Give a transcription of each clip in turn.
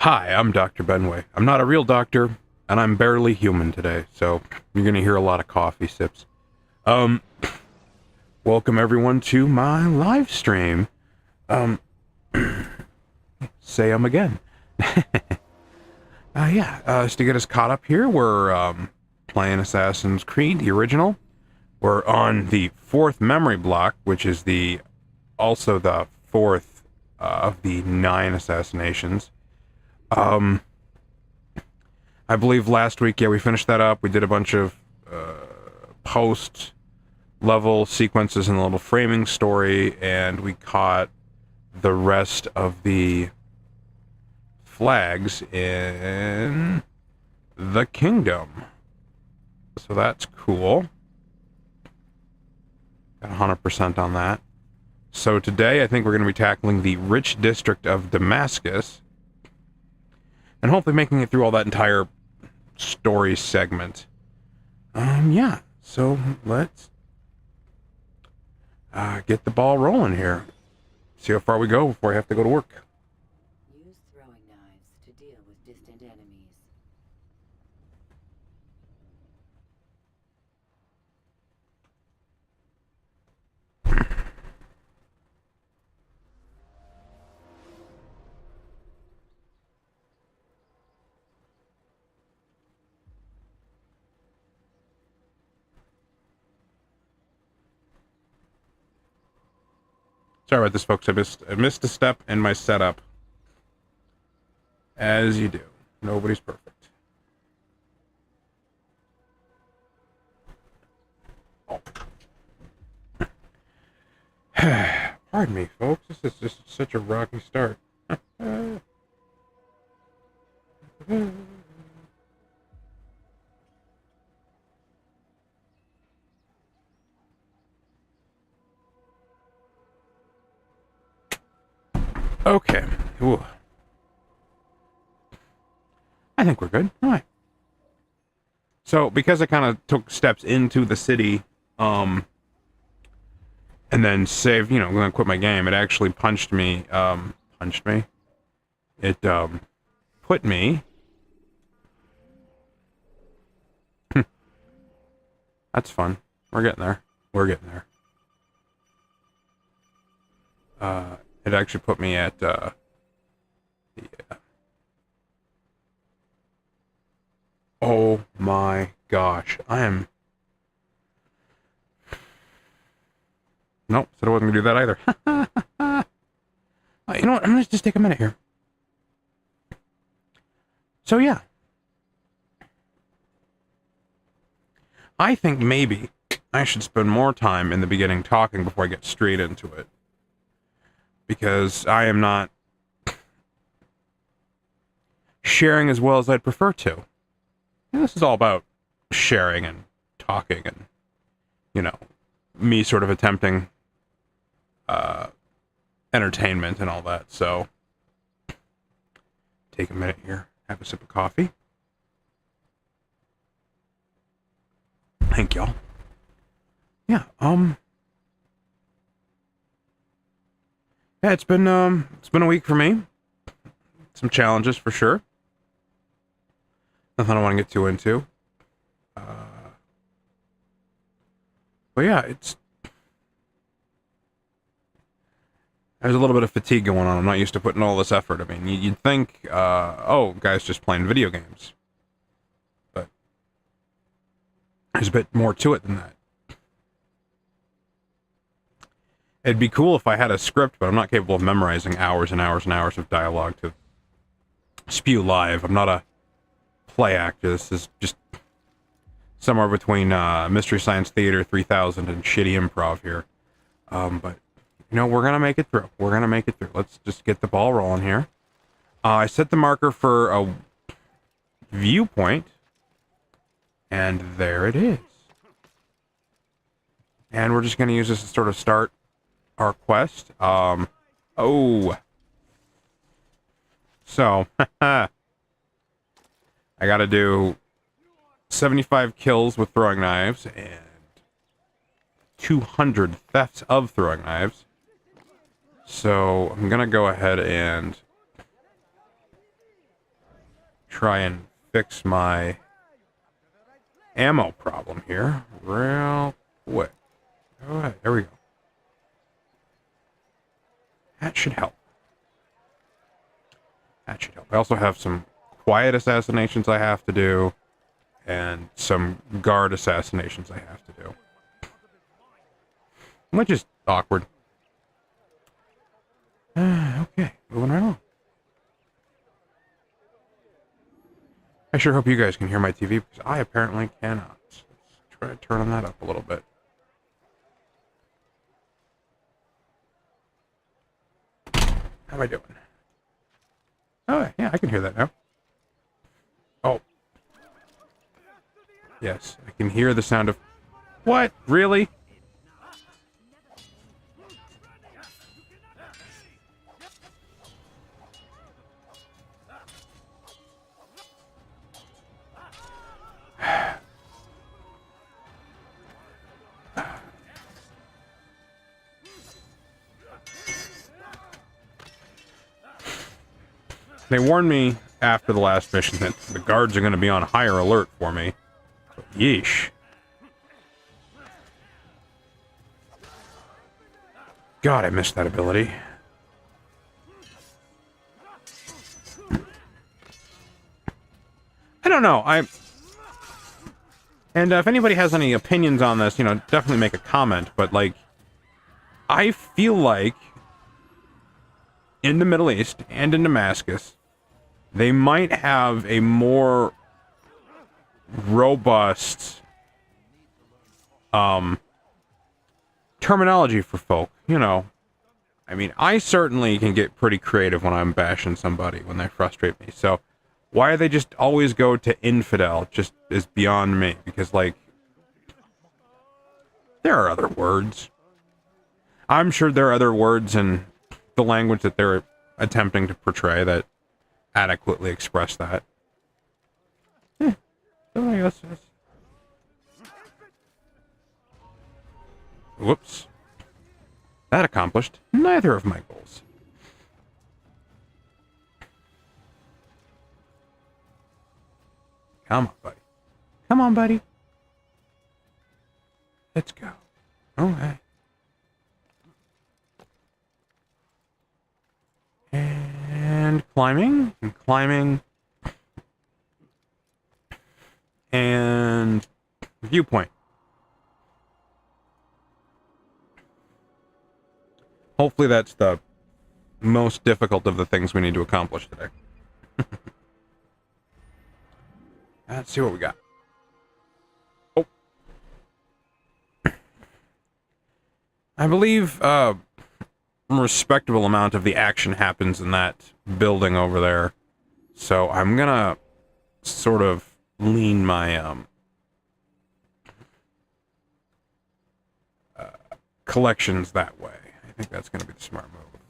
Hi, I'm Dr. Benway. I'm not a real doctor, and I'm barely human today, so you're gonna hear a lot of coffee sips. Um, Welcome everyone to my live stream. Say again. Just to get us caught up here, we're, playing Assassin's Creed, the original. We're on the 4th memory block, which is also the 4th, of the 9 assassinations. I believe last week, we finished that up. We did a bunch of post-level sequences in a little framing story, and we caught the rest of the flags in the kingdom. So that's cool. Got 100% on that. So today, I think we're going to be tackling the rich district of Damascus, and hopefully making it through all that entire story segment. So let's get the ball rolling here. See how far we go before I have to go to work. Use throwing knives to deal with distant enemies. Sorry about this, folks. I missed a step in my setup. As you do. Nobody's perfect. Oh. Pardon me, folks. This is just such a rocky start. Okay. Ooh. I think we're good. All right. So, because I kind of took steps into the city, and then saved, I'm going to quit my game, it actually punched me. It, put me. That's fun. We're getting there. It actually put me at, Oh my gosh. Nope, said I wasn't gonna do that either. You know what? I'm gonna just take a minute here. So yeah. I think maybe I should spend more time in the beginning talking before I get straight into it. Because I am not sharing as well as I'd prefer to. And this is all about sharing and talking and, me sort of attempting entertainment and all that. So, take a minute here, have a sip of coffee. Thank y'all. Yeah, it's been a week for me. Some challenges for sure. Nothing I want to get too into. But yeah, there's a little bit of fatigue going on. I'm not used to putting all this effort. I mean, you'd think, guys just playing video games. But there's a bit more to it than that. It'd be cool if I had a script, but I'm not capable of memorizing hours and hours and hours of dialogue to spew live. I'm not a play actor. This is just somewhere between Mystery Science Theater 3000 and shitty improv here. But, we're going to make it through. Let's just get the ball rolling here. I set the marker for a viewpoint, and there it is. And we're just going to use this to sort of start our quest. So, I gotta do 75 kills with throwing knives and 200 thefts of throwing knives. So I'm gonna go ahead and try and fix my ammo problem here real quick. All right, there we go. That should help. That should help. I also have some quiet assassinations I have to do, and some guard assassinations I have to do. Which is awkward. Okay, moving right on. I sure hope you guys can hear my TV, because I apparently cannot. Let's try turning that up a little bit. How am I doing? Oh, yeah, I can hear that now. Oh. Yes, I can hear the sound of... What? Really? They warned me after the last mission that the guards are going to be on higher alert for me. But yeesh. God, I missed that ability. I don't know. And if anybody has any opinions on this, you know, definitely make a comment. But, like, I feel like in the Middle East and in Damascus, they might have a more robust terminology for folk, you know. I mean, I certainly can get pretty creative when I'm bashing somebody when they frustrate me. So why they just always go to infidel just is beyond me, because, like, there are other words. I'm sure there are other words in the language that they're attempting to portray that adequately express that. So I guess whoops. That accomplished neither of my goals. Come on, buddy. Come on, buddy. Let's go. Okay. And climbing, and climbing, and viewpoint. Hopefully that's the most difficult of the things we need to accomplish today. Let's see what we got. Oh. I believe a respectable amount of the action happens in that building over there. So I'm gonna sort of lean my collections that way. I think that's gonna be the smart move.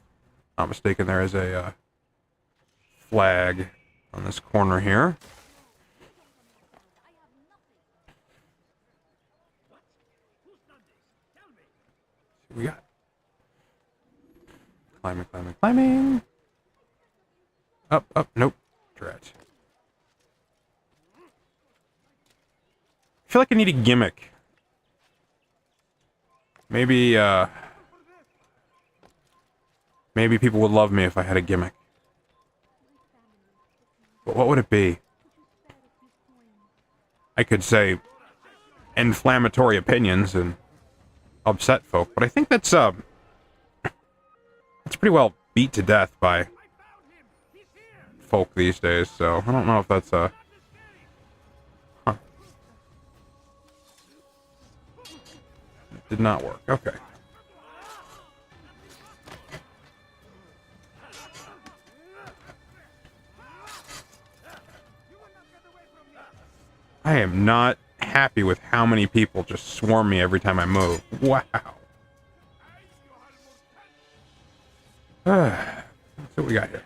Not mistaken, there is a flag on this corner here. What we got? Climbing, climbing, climbing. Up, up, nope. Drat. I feel like I need a gimmick. Maybe, maybe people would love me if I had a gimmick. But what would it be? I could say inflammatory opinions and upset folk, but I think that's pretty well beat to death by folk these days, so I don't know if that's huh. It did not work. Okay. I am not happy with how many people just swarm me every time I move. Wow. Let's see what we got here.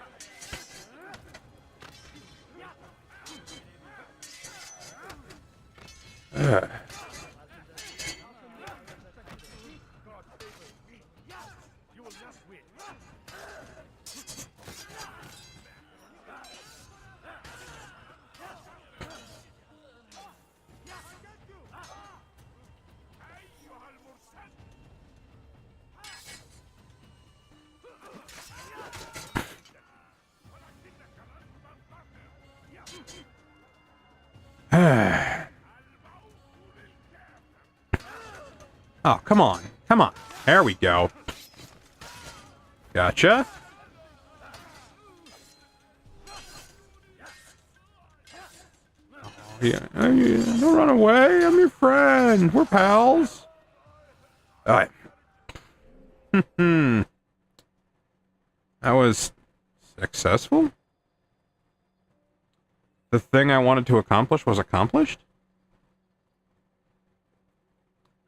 Oh, come on. Come on. There we go. Gotcha. Oh, yeah. Don't run away. I'm your friend. We're pals. Alright. That was successful? The thing I wanted to accomplish was accomplished?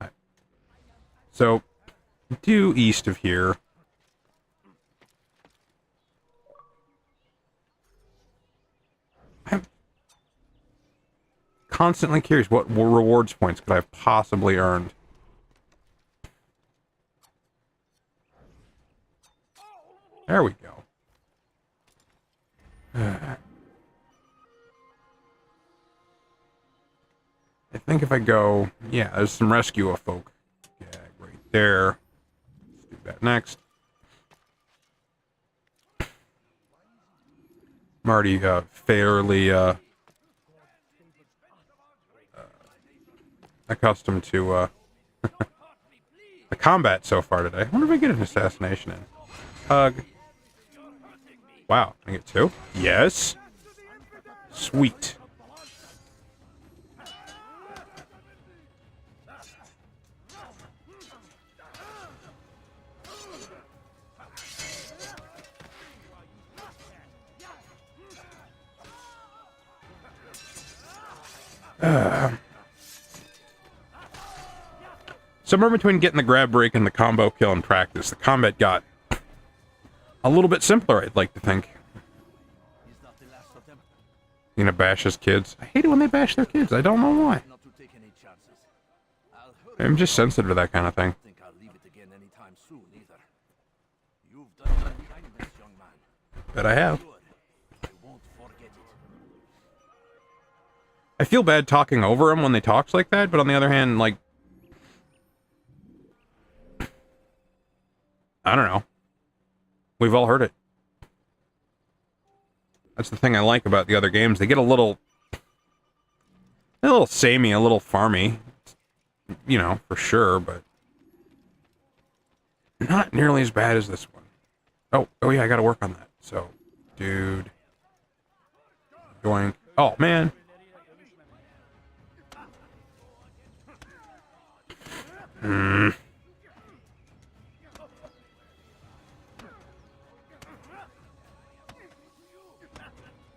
Right. So, due east of here. I'm constantly curious what rewards points could I have possibly earned. There we go. I think if I go... Yeah, there's some rescue of folk. Yeah, right there. Let's do that next. I'm already fairly accustomed to the combat so far today. I wonder if I get an assassination in. Hug. Wow, can I get two? Yes. Sweet. Somewhere between getting the grab break and the combo kill in practice, the combat got a little bit simpler, I'd like to think. You know, bash his kids. I hate it when they bash their kids. I don't know why. I'm just sensitive to that kind of thing. Bet I have. I feel bad talking over him when they talks like that, but on the other hand, like, I don't know. We've all heard it. That's the thing I like about the other games. They get a little samey, a little farmy. You know, for sure, but not nearly as bad as this one. Oh yeah, I gotta work on that. So, dude. Going. Oh, man.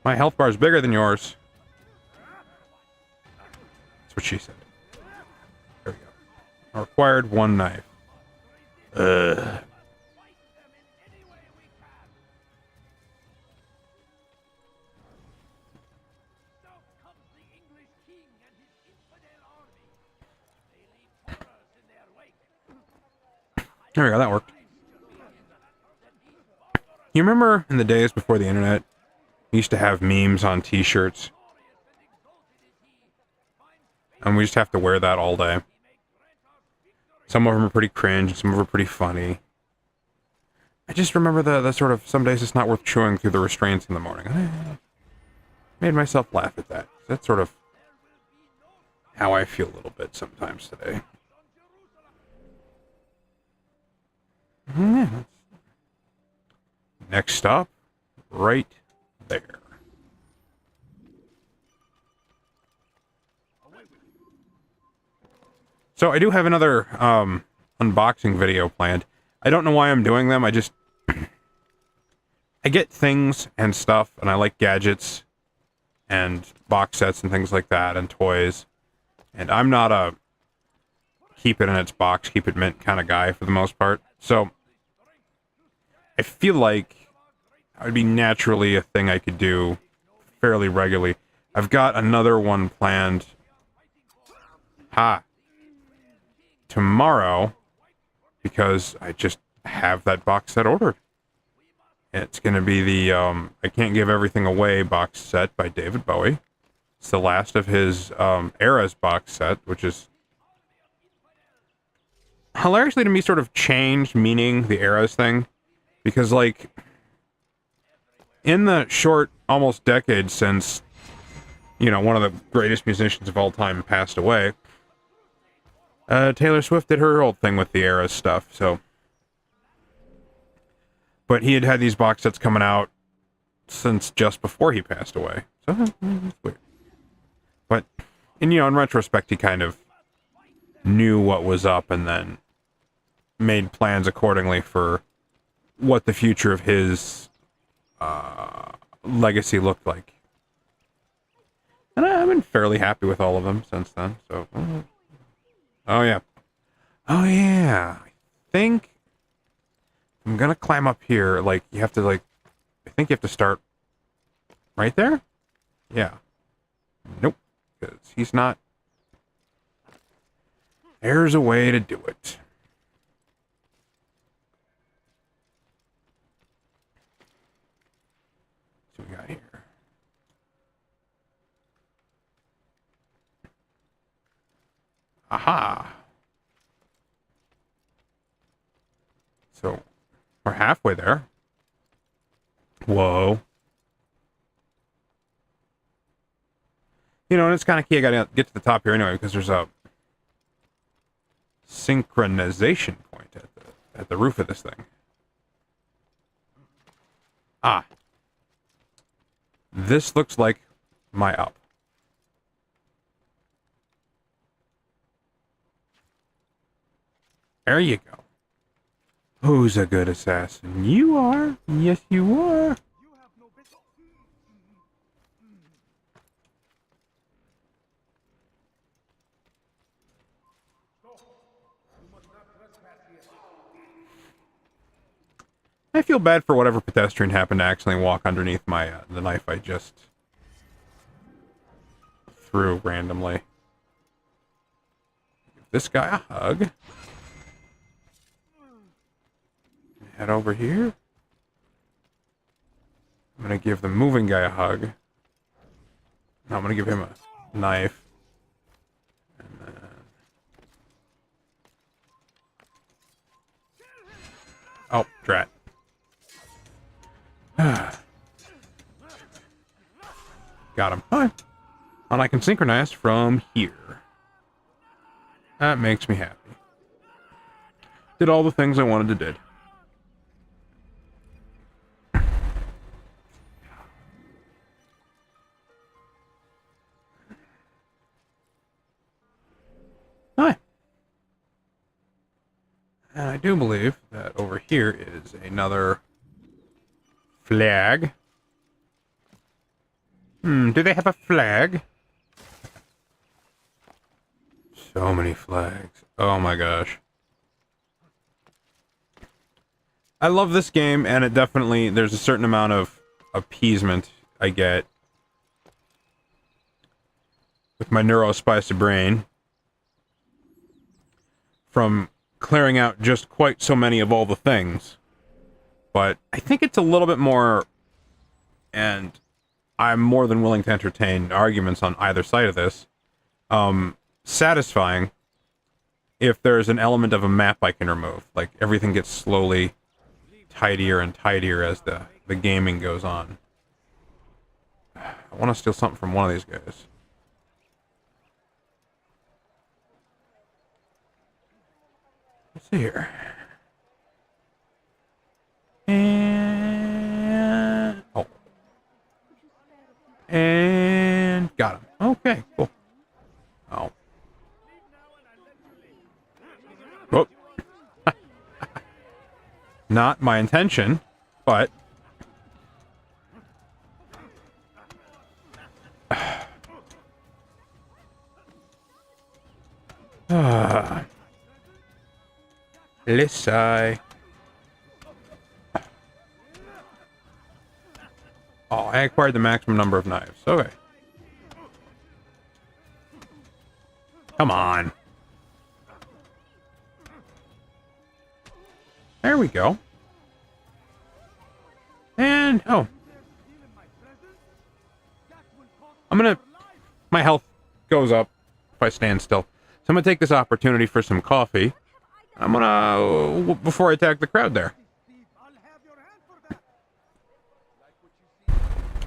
My health bar is bigger than yours. That's what she said. There we go. I required one knife. Ugh. There we go, that worked. You remember in the days before the internet, we used to have memes on t-shirts? And we just have to wear that all day. Some of them are pretty cringe, some of them are pretty funny. I just remember the sort of, some days it's not worth chewing through the restraints in the morning. I made myself laugh at that. That's sort of how I feel a little bit sometimes today. Yeah. Next stop, right there. So I do have another unboxing video planned. I don't know why I'm doing them. I just I get things and stuff, and I like gadgets and box sets and things like that and toys. And I'm not a keep it in its box, keep it mint kind of guy for the most part. So I feel like it would be naturally a thing I could do fairly regularly. I've got another one planned. Tomorrow, because I just have that box set ordered. It's going to be the I Can't Give Everything Away box set by David Bowie. It's the last of his Eras box set, which is hilariously to me sort of changed meaning the Eras thing. Because, like, in the short, almost decade since, you know, one of the greatest musicians of all time passed away, Taylor Swift did her old thing with the Eras stuff, so. But he had these box sets coming out since just before he passed away. So, it's weird. But, and in retrospect, he kind of knew what was up and then made plans accordingly for what the future of his legacy looked like. And I've been fairly happy with all of them since then, so. Oh, yeah. Oh, yeah. I think I'm gonna climb up here. Like, you have to, like, I think you have to start right there? Yeah. Nope. Because he's not. There's a way to do it. What we got here? Aha! So, we're halfway there. Whoa. And it's kind of key. I gotta get to the top here anyway, because there's a synchronization point at the roof of this thing. Ah. This looks like my up. There you go. Who's a good assassin? You are. Yes, you are. I feel bad for whatever pedestrian happened to accidentally walk underneath my the knife I just threw randomly. Give this guy a hug. Head over here. I'm gonna give the moving guy a hug. Now I'm gonna give him a knife. And then... Oh, drat. Got him. Alright. And I can synchronize from here. That makes me happy. Did all the things I wanted to do. Hi. And I do believe that over here is another flag. Do they have a flag? So many flags. Oh my gosh. I love this game, and it definitely, there's a certain amount of appeasement I get with my neurospicy brain from clearing out just quite so many of all the things. But I think it's a little bit more, and I'm more than willing to entertain arguments on either side of this, satisfying if there's an element of a map I can remove. Like, everything gets slowly tidier and tidier as the gaming goes on. I want to steal something from one of these guys. Let's see here. And... oh. And... got him. Okay, cool. Oh. Whoop. Not my intention, but... let's sigh. Oh, I acquired the maximum number of knives. Okay. Come on. There we go. And, oh. I'm gonna... my health goes up if I stand still. So I'm gonna take this opportunity for some coffee. I'm gonna... before I attack the crowd there.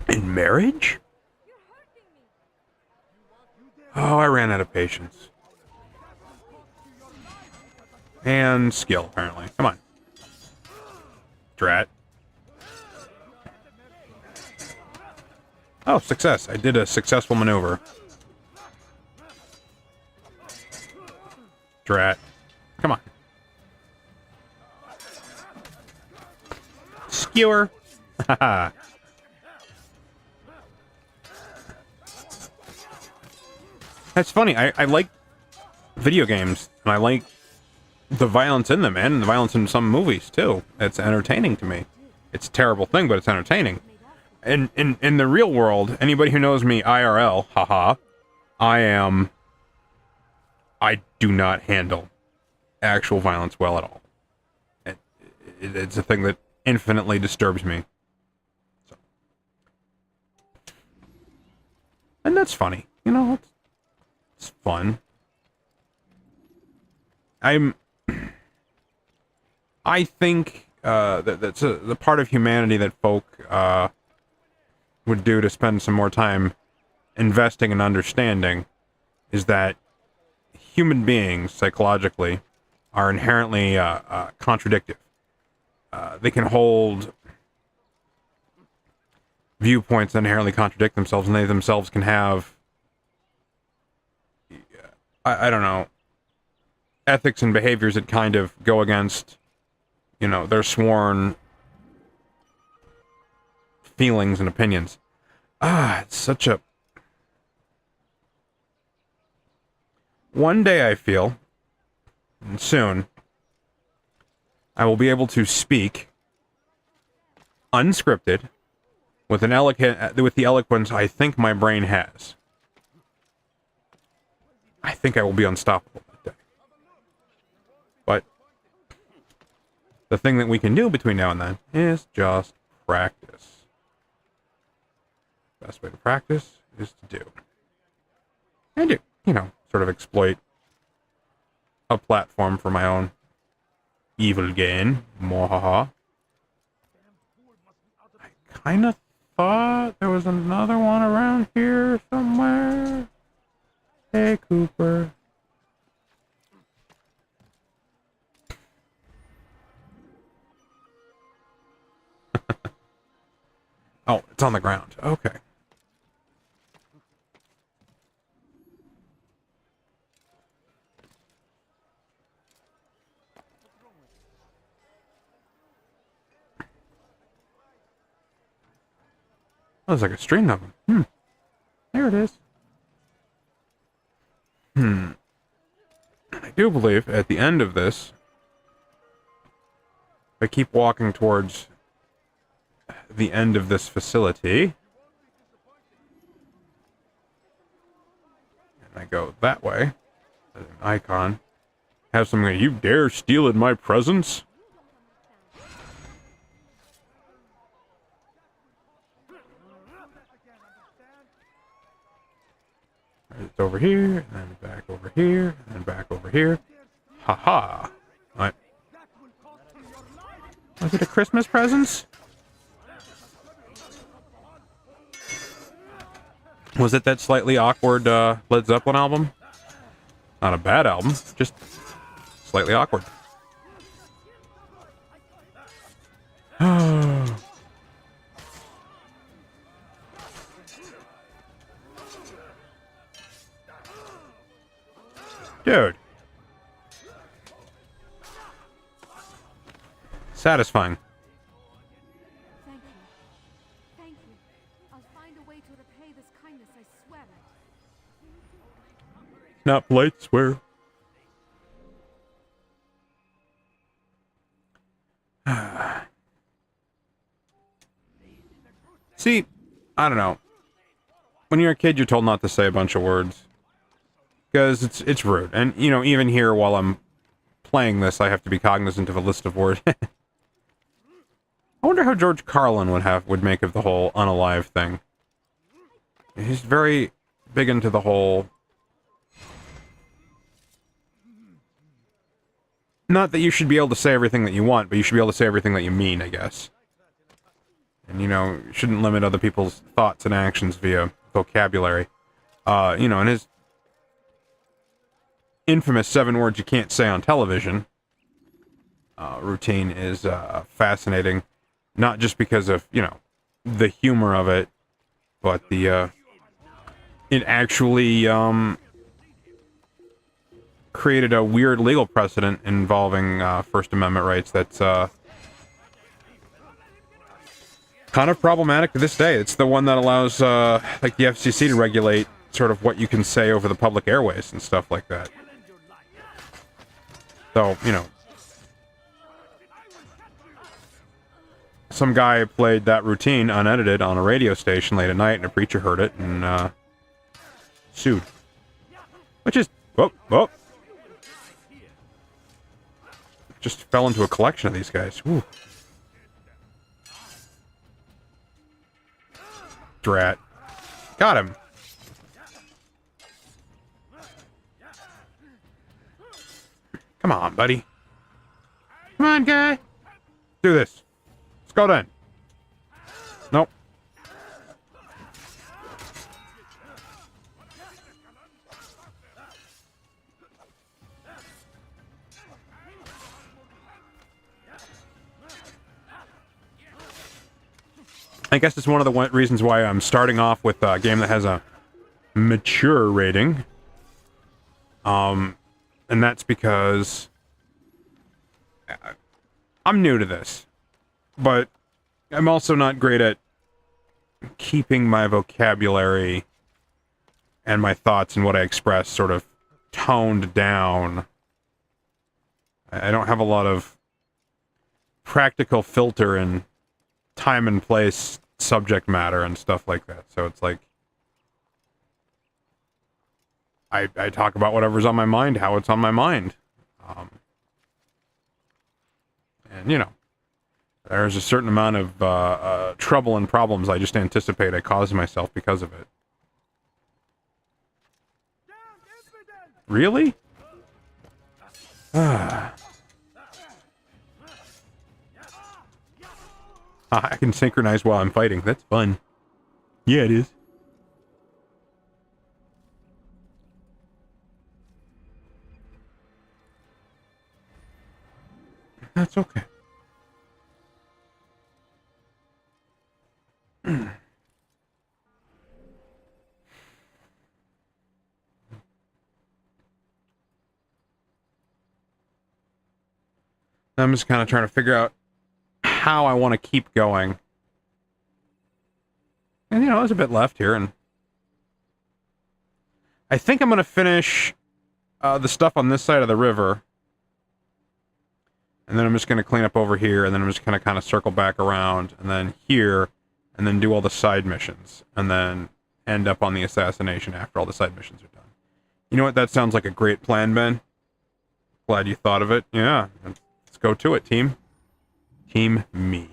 In marriage? Oh, I ran out of patience. And skill, apparently. Come on. Drat. Oh, success. I did a successful maneuver. Drat. Come on. Skewer. Haha. That's funny. I like video games, and I like the violence in them, and the violence in some movies, too. It's entertaining to me. It's a terrible thing, but it's entertaining. And in the real world, anybody who knows me IRL, haha, I do not handle actual violence well at all. It's a thing that infinitely disturbs me. So. And that's funny. You know, it's fun. I think that's the part of humanity that folk would do to spend some more time investing and understanding is that human beings, psychologically, are inherently contradictive. They can hold viewpoints that inherently contradict themselves, and they themselves can have, I don't know, ethics and behaviors that kind of go against, you know, their sworn feelings and opinions. It's such a... One day I feel, and soon, I will be able to speak unscripted with the eloquence I think my brain has. I think I will be unstoppable that day. But the thing that we can do between now and then is just practice. Best way to practice is to do. And do, you know, sort of exploit a platform for my own evil gain. Mwahaha. I kind of thought there was another one around here somewhere. Hey, Cooper. Oh, it's on the ground. Okay. Oh, there's like a string of them. There it is. I do believe at the end of this, if I keep walking towards the end of this facility, and I go that way, as an icon, have something like, you dare steal in my presence? It's over here, and then back over here, and then back over here. Ha-ha! What? Was it a Christmas present? Was it that slightly awkward Led Zeppelin album? Not a bad album, just slightly awkward. Dude. Satisfying. Thank you. Thank you. I'll find a way to repay this kindness, I swear it. Not polite, swear. See, I don't know. When you're a kid, you're told not to say a bunch of words. Because it's rude. And, you know, even here while I'm playing this, I have to be cognizant of a list of words. I wonder how George Carlin would make of the whole unalive thing. He's very big into the whole... Not that you should be able to say everything that you want, but you should be able to say everything that you mean, I guess. And, you know, you shouldn't limit other people's thoughts and actions via vocabulary. You know, and his infamous 7 words you can't say on television, routine is fascinating, not just because of, you know, the humor of it, but the it actually created a weird legal precedent involving First Amendment rights that's kind of problematic to this day. It's the one that allows like the FCC to regulate sort of what you can say over the public airways and stuff like that. So, you know, some guy played that routine unedited on a radio station late at night, and a preacher heard it and sued. Which is, whoop. Just fell into a collection of these guys. Woo. Drat. Got him. Come on, buddy. Come on, guy. Do this. Let's go then. Nope. I guess it's one of the reasons why I'm starting off with a game that has a mature rating. And that's because I'm new to this, but I'm also not great at keeping my vocabulary and my thoughts and what I express sort of toned down. I don't have a lot of practical filter and time and place subject matter and stuff like that. So it's like I talk about whatever's on my mind, how it's on my mind. And, you know, there's a certain amount of trouble and problems I just anticipate I cause myself because of it. Really? I can synchronize while I'm fighting. That's fun. Yeah, it is. That's okay. I'm just kind of trying to figure out how I want to keep going. And, you know, there's a bit left here, and I think I'm going to finish the stuff on this side of the river. And then I'm just going to clean up over here, and then I'm just going to kind of circle back around, and then here, and then do all the side missions, and then end up on the assassination after all the side missions are done. You know what? That sounds like a great plan, Ben. Glad you thought of it. Yeah. Let's go to it, team. Team me.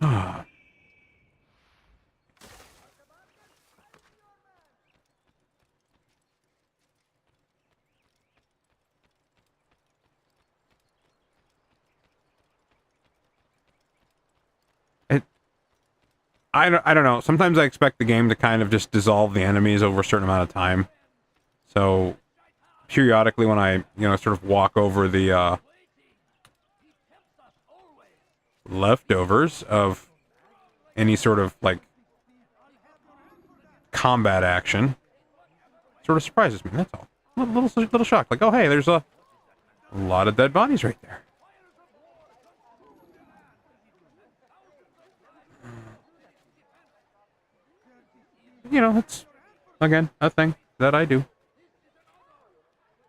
Ah. I don't know. Sometimes I expect the game to kind of just dissolve the enemies over a certain amount of time. So, periodically when I, you know, sort of walk over the leftovers of any sort of, like, combat action, sort of surprises me, that's all. Little shocked. Like, oh, hey, there's a lot of dead bodies right there. You know, it's, again, a thing that I do.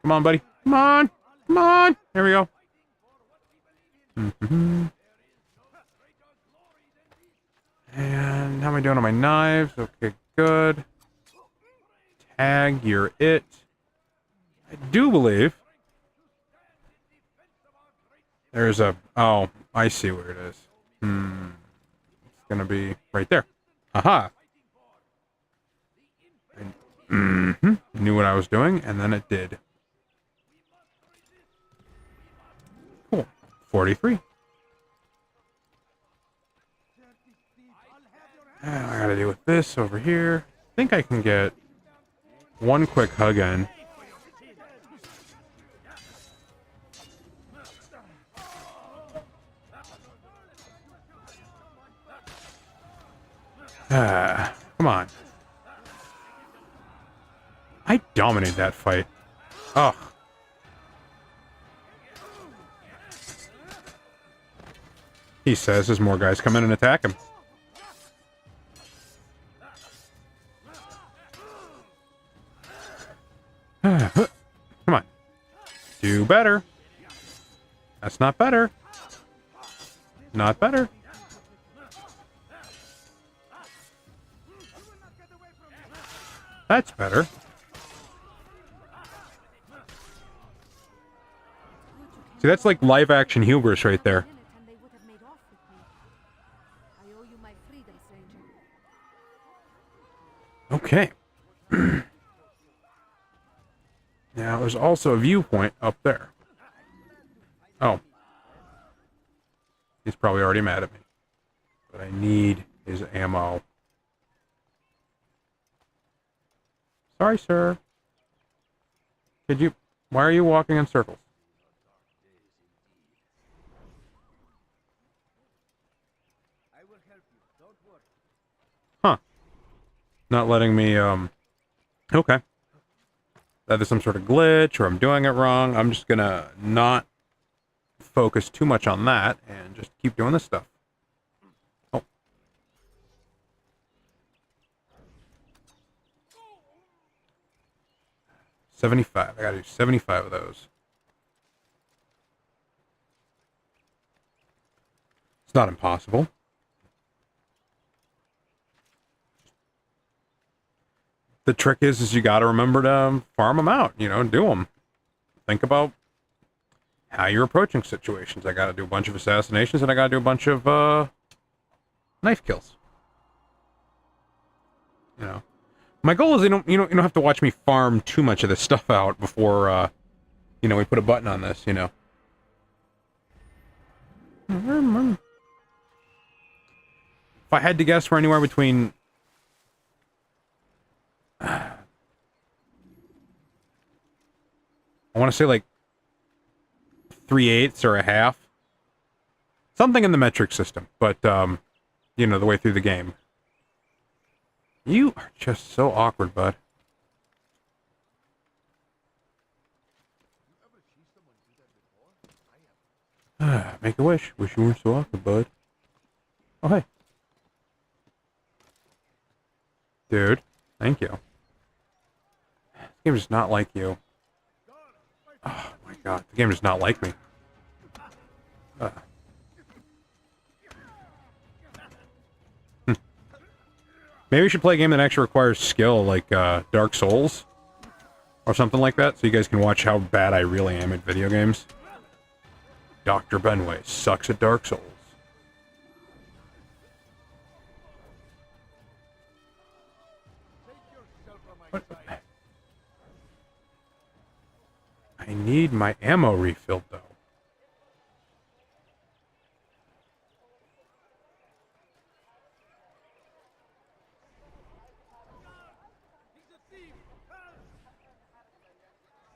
Come on, buddy. Come on. Come on. There we go. And how am I doing on my knives? Okay, good. Tag, you're it. I do believe there's a... Oh, I see where it is. It's gonna be right there. Aha. Knew what I was doing, and then it did. Cool. 43. And I gotta deal with this over here. I think I can get one quick hug in. Come on. I dominated that fight. Ugh. He says as more guys come in and attack him. Come on. Do better. That's not better. Not better. That's better. See, that's like live action hubris right there. And they would have made off with me. I owe you my freedom, stranger. Okay. Now, there's also a viewpoint up there. Oh. He's probably already mad at me. But I need his ammo. Sorry, sir. Could you... Why are you walking in circles? Huh. Not letting me, Okay. Either some sort of glitch, or I'm doing it wrong. I'm just gonna not focus too much on that, and just keep doing this stuff. Oh. $75. I gotta do 75 of those. It's not impossible. The trick is you gotta remember to farm them out, you know, do them. Think about how you're approaching situations. I gotta do a bunch of assassinations, and I gotta do a bunch of, knife kills. You know. My goal is you don't have to watch me farm too much of this stuff out before, we put a button on this, you know. If I had to guess, we're anywhere between... I want to say like 3/8 or a half. Something in the metric system, but, the way through the game. You are just so awkward, bud. Make a wish. Wish you weren't so awkward, bud. Oh, hey. Dude, thank you. This game does not like you. Oh my god, the game does not like me. Maybe we should play a game that actually requires skill, like Dark Souls. Or something like that, so you guys can watch how bad I really am at video games. Dr. Benway sucks at Dark Souls. What? I need my ammo refilled, though.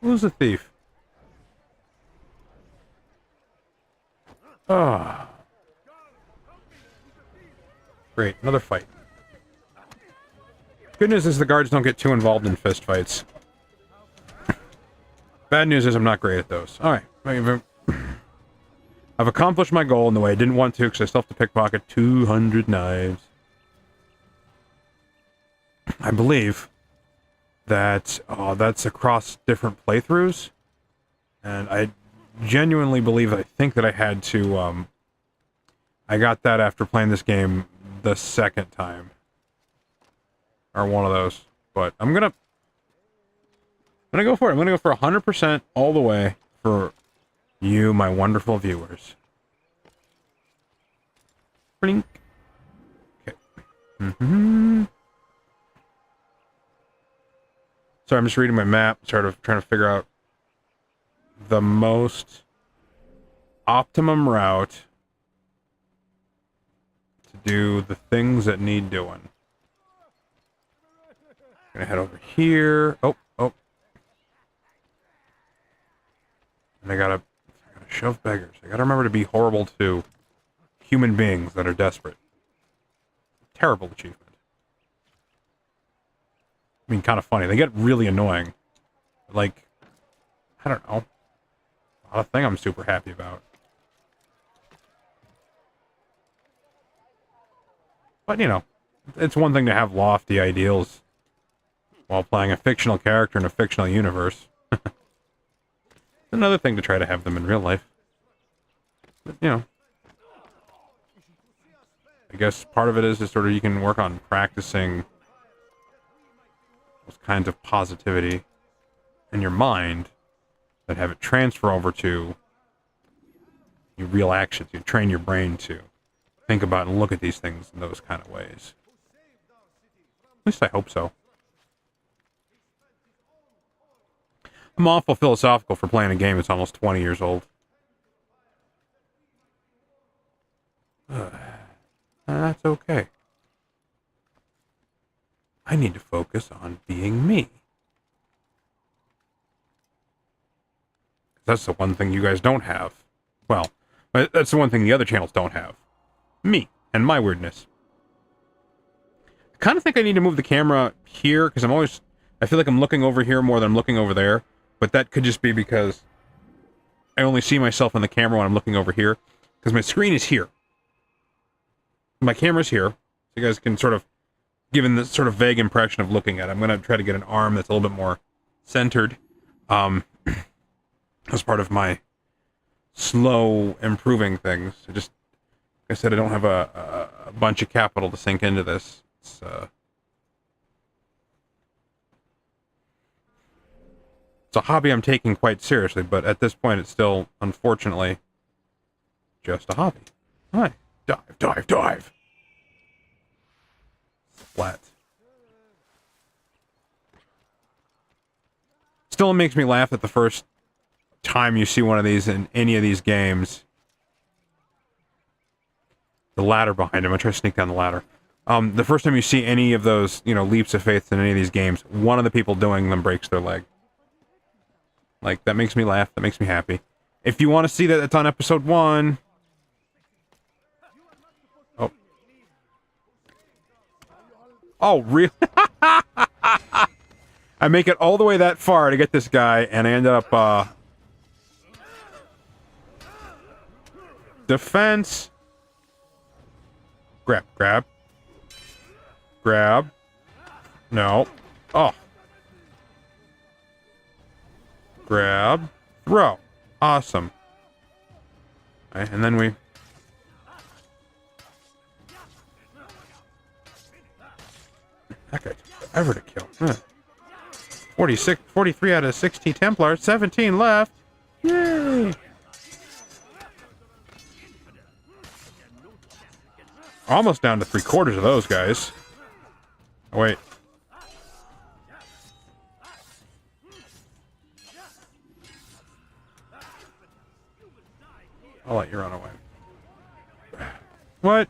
Who's a thief? Ah. Great, another fight. Good news is the guards don't get too involved in fist fights. Bad news is I'm not great at those. Alright. I've accomplished my goal in the way I didn't want to, because I still have to pickpocket 200 knives. I believe that that's across different playthroughs. And I genuinely believe, I think that I had to, I got that after playing this game the second time. Or one of those. But I'm gonna go for it. I'm gonna go for 100% all the way for you, my wonderful viewers. Blink. Okay. So I'm just reading my map, trying to figure out the most optimum route to do the things that need doing. Gonna head over here. Oh, oh. And I gotta shove beggars. I gotta remember to be horrible to human beings that are desperate. Terrible achievement. I mean, kind of funny. They get really annoying. Like, I don't know. Not a thing I'm super happy about. But, you know, it's one thing to have lofty ideals while playing a fictional character in a fictional universe. It's another thing to try to have them in real life. But, you know. I guess part of it is sort of you can work on practicing those kinds of positivity in your mind that have it transfer over to your real actions. You train your brain to think about and look at these things in those kind of ways. At least I hope so. I'm awful philosophical for playing a game that's almost 20 years old. That's okay. I need to focus on being me. That's the one thing you guys don't have. Well, that's the one thing the other channels don't have. Me and my weirdness. I kind of think I need to move the camera here because I feel like I'm looking over here more than I'm looking over there. But that could just be because I only see myself in the camera when I'm looking over here. Because my screen is here. My camera's here. So you guys can sort of, given this sort of vague impression of looking at it, I'm going to try to get an arm that's a little bit more centered. As part of my slow improving things. Like I said, I don't have a bunch of capital to sink into this. It's a hobby I'm taking quite seriously, but at this point it's still, unfortunately, just a hobby. Hi. Dive, dive, dive! Splat. Still makes me laugh at the first time you see one of these in any of these games. The ladder behind him. I'm gonna try to sneak down the ladder. The first time you see any of those, you know, leaps of faith in any of these games, one of the people doing them breaks their leg. Like, that makes me laugh. That makes me happy. If you want to see that, it's on episode 1. Oh. Oh, really? I make it all the way that far to get this guy, and I end up, defense. Grab, grab. Grab. No. Oh. Grab. Throw. Awesome. Okay, and then we... That guy took forever to kill. 43 out of 60 Templars. 17 left. Yay! Almost down to 3/4 of those guys. Oh, wait. I'll let you run away. What?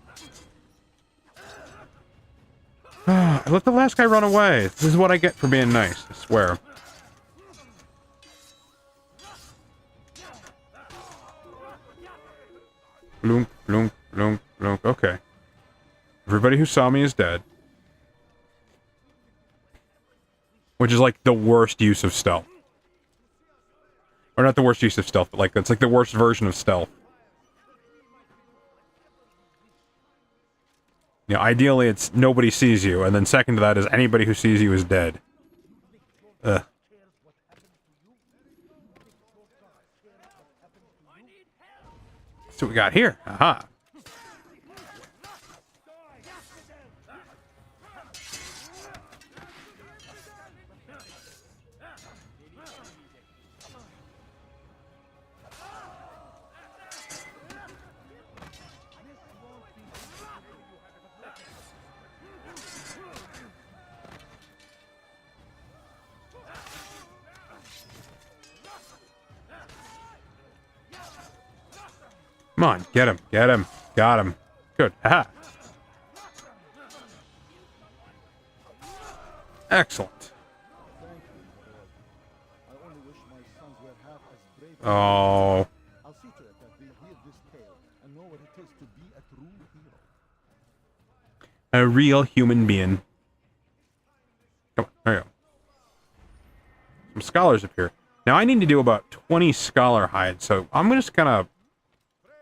I let the last guy run away. This is what I get for being nice, I swear. Bloom, bloom, bloom, bloom. Okay. Everybody who saw me is dead. Which is like the worst use of stealth. Or not the worst use of stealth, but like that's like the worst version of stealth. You know, ideally it's nobody sees you, and then second to that is anybody who sees you is dead. Ugh. So we got here. Aha. Come on, get him, got him. Good, haha. Excellent. Thank you, my lord. I only wish my sons were half as brave as Oh, I'll see to it that they hear this tale and know what it is to be a true hero. a real human being. Come on, there you go. Some scholars up here. Now I need to do about 20 scholar hides, so I'm just gonna. Praise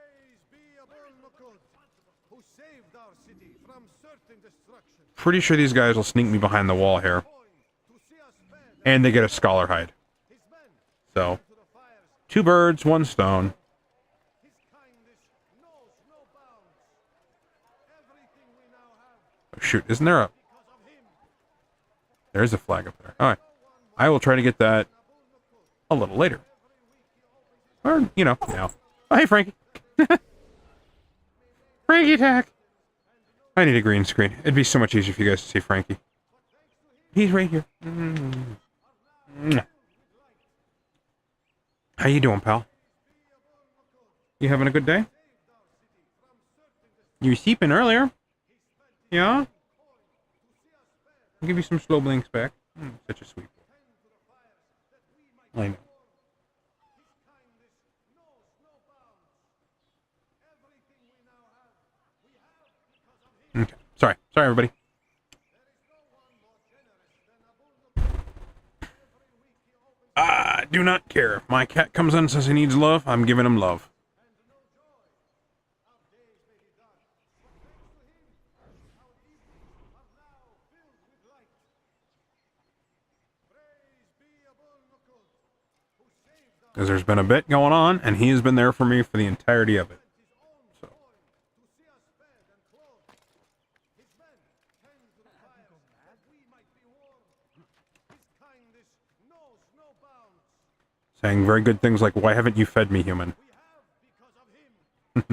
be Abul-Nukud, who saved our city from certain destruction. Pretty sure these guys will sneak me behind the wall here, To see us fed and they get a scholar hide. his men So, to the fires. 2 birds, 1 stone. His kindness knows no bounds. Everything we now have Oh, shoot, isn't there a? because of him. There's a flag up there. All right, I will try to get that a little later, or now. Oh, hey, Frankie. Frankie attack. I need a green screen. It'd be so much easier for you guys to see Frankie. He's right here. How you doing, pal? You having a good day? You were sleeping earlier. Yeah? I'll give you some slow blinks back. Such a sweet boy. I know. Okay. Sorry, everybody. Do not care. If my cat comes in and says he needs love, I'm giving him love. Because there's been a bit going on, and he has been there for me for the entirety of it. So. Saying very good things like, why haven't you fed me, human? Can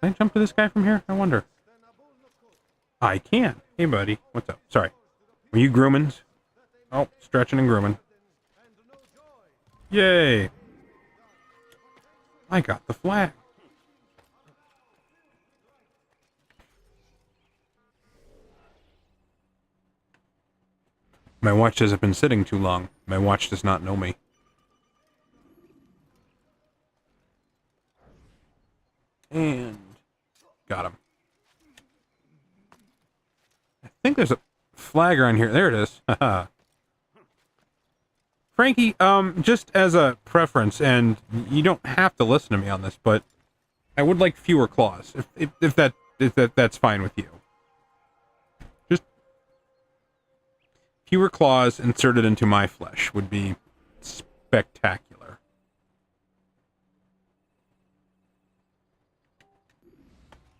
I jump to this guy from here? I wonder. I can. Hey, buddy. What's up? Sorry. Were you grooming? Oh, stretching and grooming. Yay. I got the flag. My watch hasn't been sitting too long. My watch does not know me. And got him. I think there's a flag around here. There it is. Haha. Frankie, just as a preference, and you don't have to listen to me on this, but I would like fewer claws, if that's fine with you. Just fewer claws inserted into my flesh would be spectacular.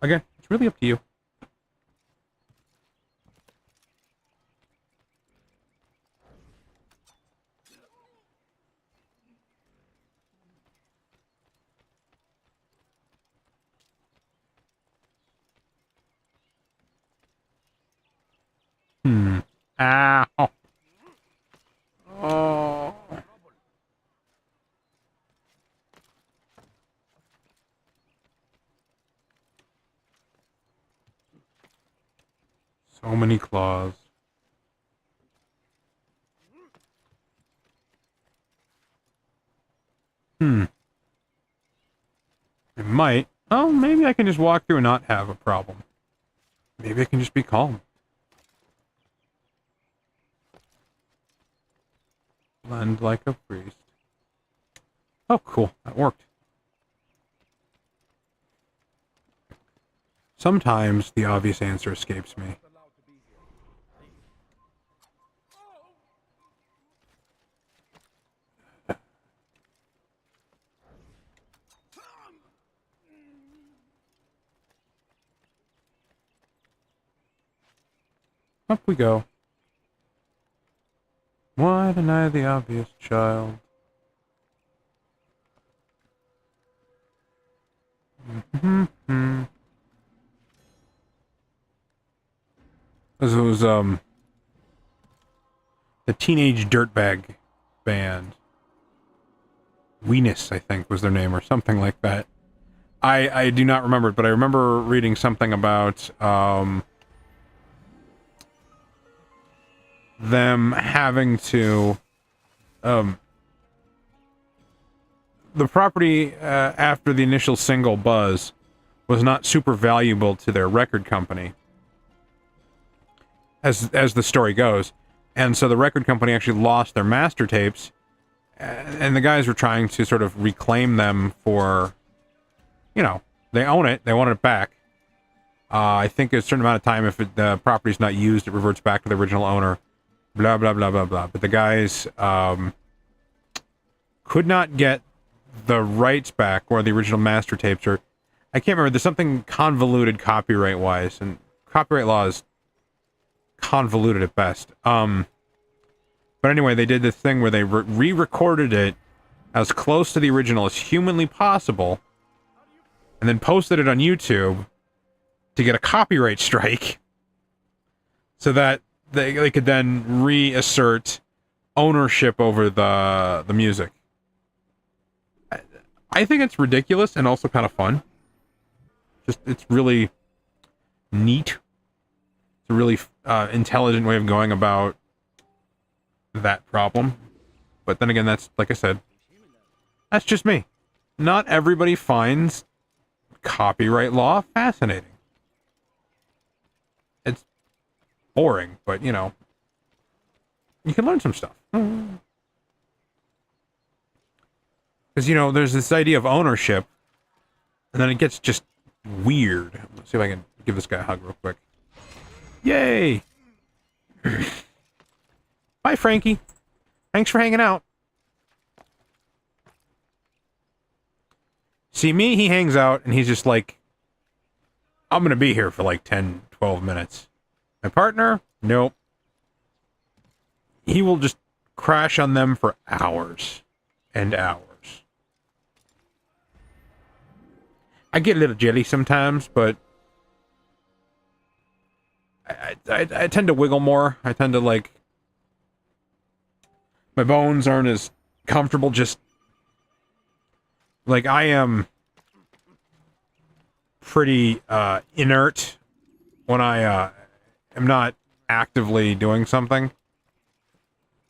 Again, it's really up to you. Ow. Oh. So many claws. I might. Oh, maybe I can just walk through and not have a problem. Maybe I can just be calm. Blend like a priest. Oh, cool. That worked. Sometimes the obvious answer escapes me. Up we go. Why deny the obvious, child? This was, the Teenage Dirtbag Band. Weenus, I think, was their name, or something like that. I do not remember it, but I remember reading something about, them having to, the property after the initial single buzz was not super valuable to their record company, as the story goes, and so the record company actually lost their master tapes, and the guys were trying to sort of reclaim them for, you know, they own it, they wanted it back. I think a certain amount of time, if the property's not used, it reverts back to the original owner. Blah, blah, blah, blah, blah. But the guys could not get the rights back, or the original master tapes, or I can't remember. There's something convoluted copyright-wise, and copyright law is convoluted at best. But anyway, they did this thing where they re-recorded it as close to the original as humanly possible, and then posted it on YouTube to get a copyright strike, so that they could then reassert ownership over the music. I think it's ridiculous and also kind of fun. It's really neat. It's a really intelligent way of going about that problem. But then again, that's, like I said, that's just me. Not everybody finds copyright law fascinating. It's boring, but, you know, you can learn some stuff. Because, you know, there's this idea of ownership, and then it gets just weird. Let's see if I can give this guy a hug real quick. Yay! Bye, Frankie. Thanks for hanging out. See, me, he hangs out, and he's just like, I'm gonna be here for like 10, 12 minutes. My partner? Nope. He will just crash on them for hours and hours. I get a little jelly sometimes, but I tend to wiggle more. I tend to, like, my bones aren't as comfortable just, like, I am pretty inert when I am not actively doing something.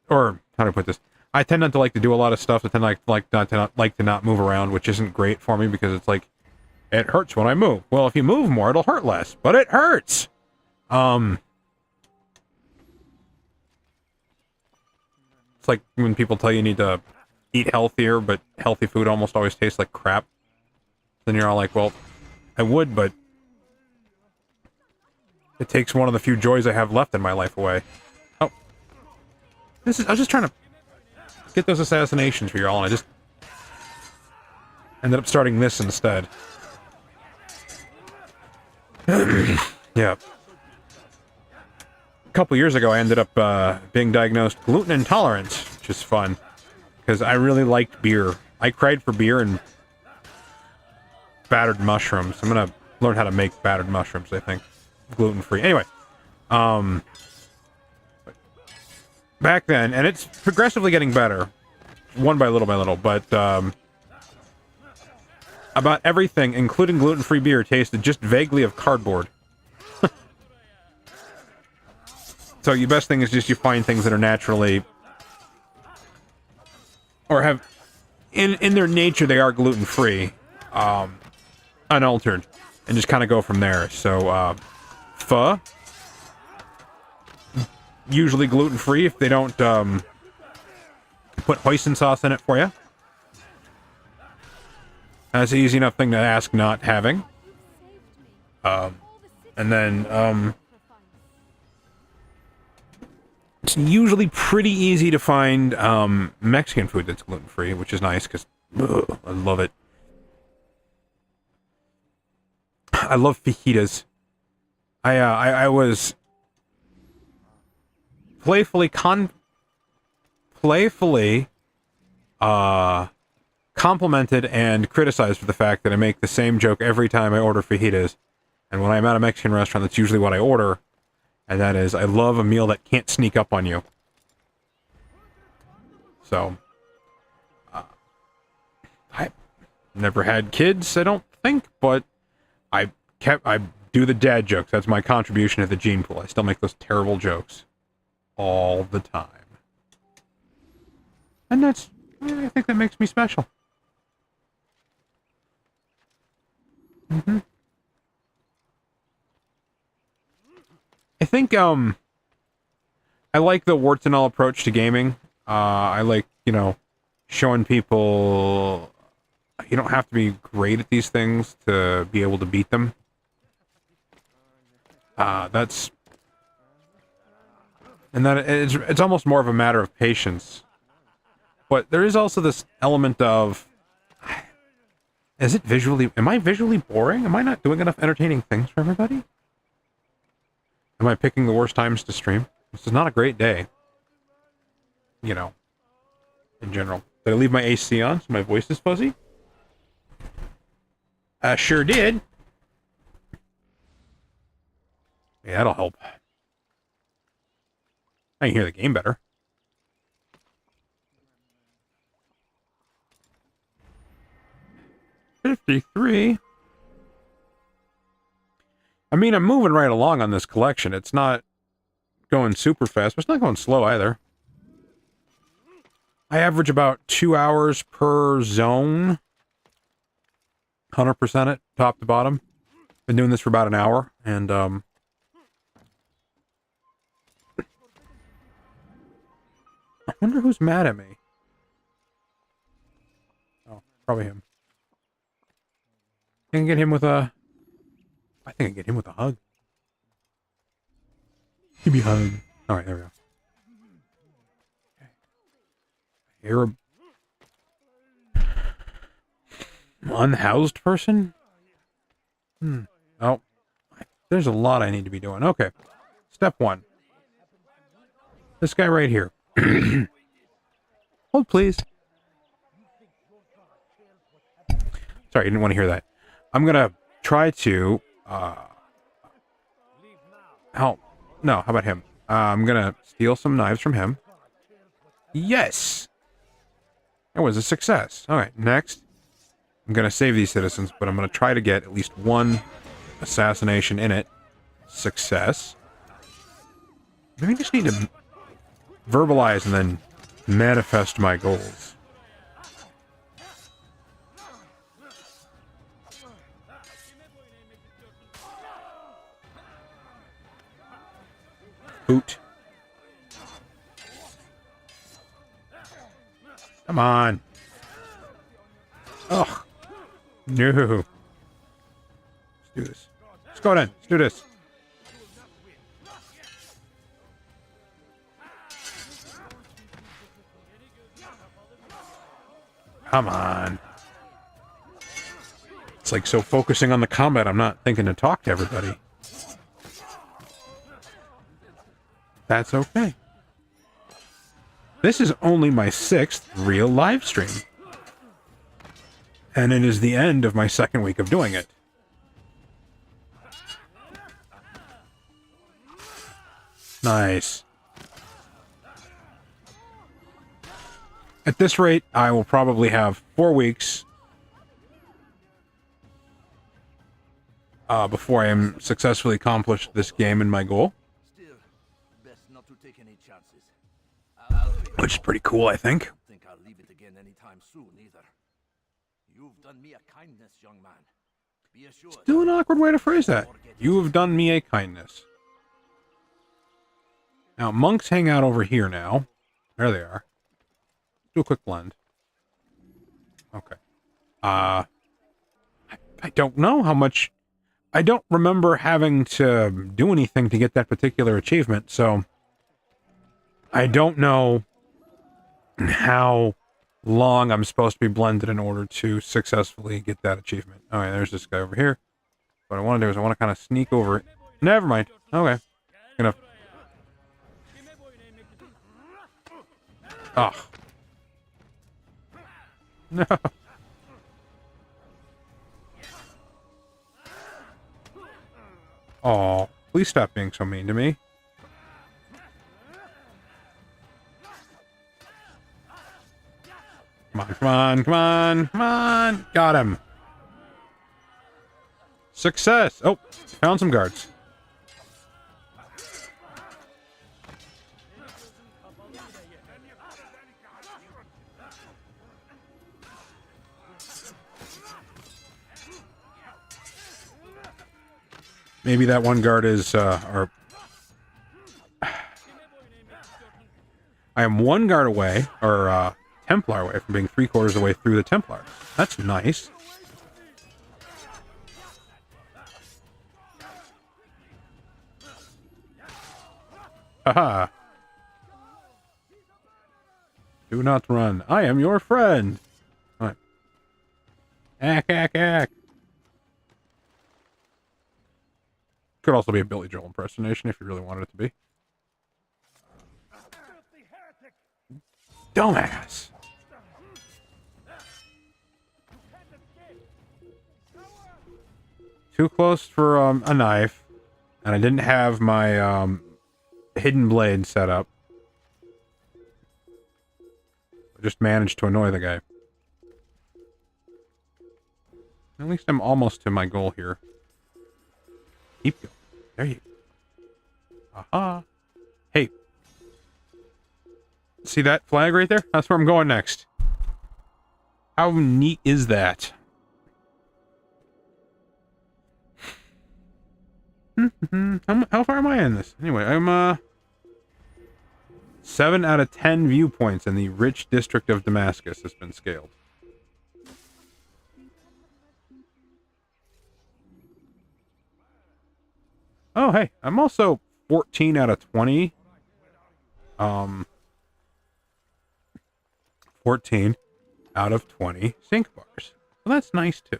Or, how do I put this? I tend not to like to do a lot of stuff. I tend to not move around, which isn't great for me because it's like, it hurts when I move. Well, if you move more, it'll hurt less, but it hurts. It's like when people tell you need to eat healthier, but healthy food almost always tastes like crap. Then you're all like, well, I would, but it takes one of the few joys I have left in my life away. Oh. I was just trying to get those assassinations for y'all, and I just ended up starting this instead. Yeah. A couple years ago, I ended up being diagnosed gluten intolerant, which is fun, because I really liked beer. I cried for beer and battered mushrooms. I'm gonna learn how to make battered mushrooms, I think. Gluten-free. Anyway, back then, and it's progressively getting better, one by little, but about everything, including gluten-free beer, tasted just vaguely of cardboard. So the best thing is just you find things that are naturally, or have, in their nature, they are gluten-free, unaltered, and just kind of go from there. So, pho, usually gluten-free if they don't put hoisin sauce in it for you. That's an easy enough thing to ask not having. And then, it's usually pretty easy to find Mexican food that's gluten-free, which is nice, because I love it. I love fajitas. I was playfully complimented and criticized for the fact that I make the same joke every time I order fajitas. And when I'm at a Mexican restaurant, that's usually what I order. And that is, I love a meal that can't sneak up on you. So, I never had kids, I don't think, but I do the dad jokes. That's my contribution to the gene pool. I still make those terrible jokes. all the time. And that's, I think that makes me special. I think, I like the warts and all approach to gaming. I like, you know, showing people you don't have to be great at these things to be able to beat them. That's... And that it's almost more of a matter of patience. But there is also this element of... Is it visually... Am I visually boring? Am I not doing enough entertaining things for everybody? Am I picking the worst times to stream? This is not a great day. You know. In general. Did I leave my AC on so my voice is fuzzy? I sure did. Yeah, that'll help. I can hear the game better. $53. I mean, I'm moving right along on this collection. It's not going super fast, but it's not going slow either. I average about 2 hours per zone. 100% it, top to bottom. Been doing this for about an hour, and, I wonder who's mad at me. Oh, probably him. I can get him with a... I think I can get him with a hug. Give me a hug. Alright, there we go. You're a... unhoused person? Oh. There's a lot I need to be doing. Okay. Step 1. This guy right here. Hold, please. Sorry, you didn't want to hear that. I'm gonna try to, help. No, how about him? I'm gonna steal some knives from him. Yes! That was a success. Alright, next. I'm gonna save these citizens, but I'm gonna try to get at least one assassination in it. Success. Maybe I just need to verbalize and then manifest my goals. Boot. Come on. Ugh. No. Let's do this. Let's go then. Let's do this. Come on. It's like so focusing on the combat, I'm not thinking to talk to everybody. That's okay. This is only my 6th real live stream. And it is the end of my 2nd week of doing it. Nice. At this rate, I will probably have 4 weeks before I am successfully accomplished this game and my goal. Still, best not to take any chances. Which is pretty cool, I think. I don't think I'll leave it again anytime soon either. You've done me a kindness, young man. Be assured. Still an awkward way to phrase that. You have done me a kindness. Now, monks hang out over here now. There they are. Do a quick blend. Okay. I don't know how much... I don't remember having to do anything to get that particular achievement, so... I don't know how long I'm supposed to be blended in order to successfully get that achievement. Alright, there's this guy over here. What I want to do is I want to kind of sneak over it. Never mind. Okay. Gonna... Oh. No. Oh, please stop being so mean to me. Come on, come on, come on, come on. Got him. Success. Oh, found some guards. Maybe that one guard is, or... I am one guard away, or, Templar away from being 3/4 of the way through the Templar. That's nice. Haha. Do not run. I am your friend. Alright. Ack, ack, ack. Could also be a Billy Joel impersonation if you really wanted it to be. Dumbass. Too close for a knife, and I didn't have my hidden blade set up. I just managed to annoy the guy. At least I'm almost to my goal here. Keep going. There you go. Aha. Hey. See that flag right there? That's where I'm going next. How neat is that? How far am I in this? Anyway, I'm 7 out of 10 viewpoints in the rich district of Damascus has been scaled. Oh, hey, I'm also 14 out of 20. 14 out of 20 sync bars. Well, that's nice, too.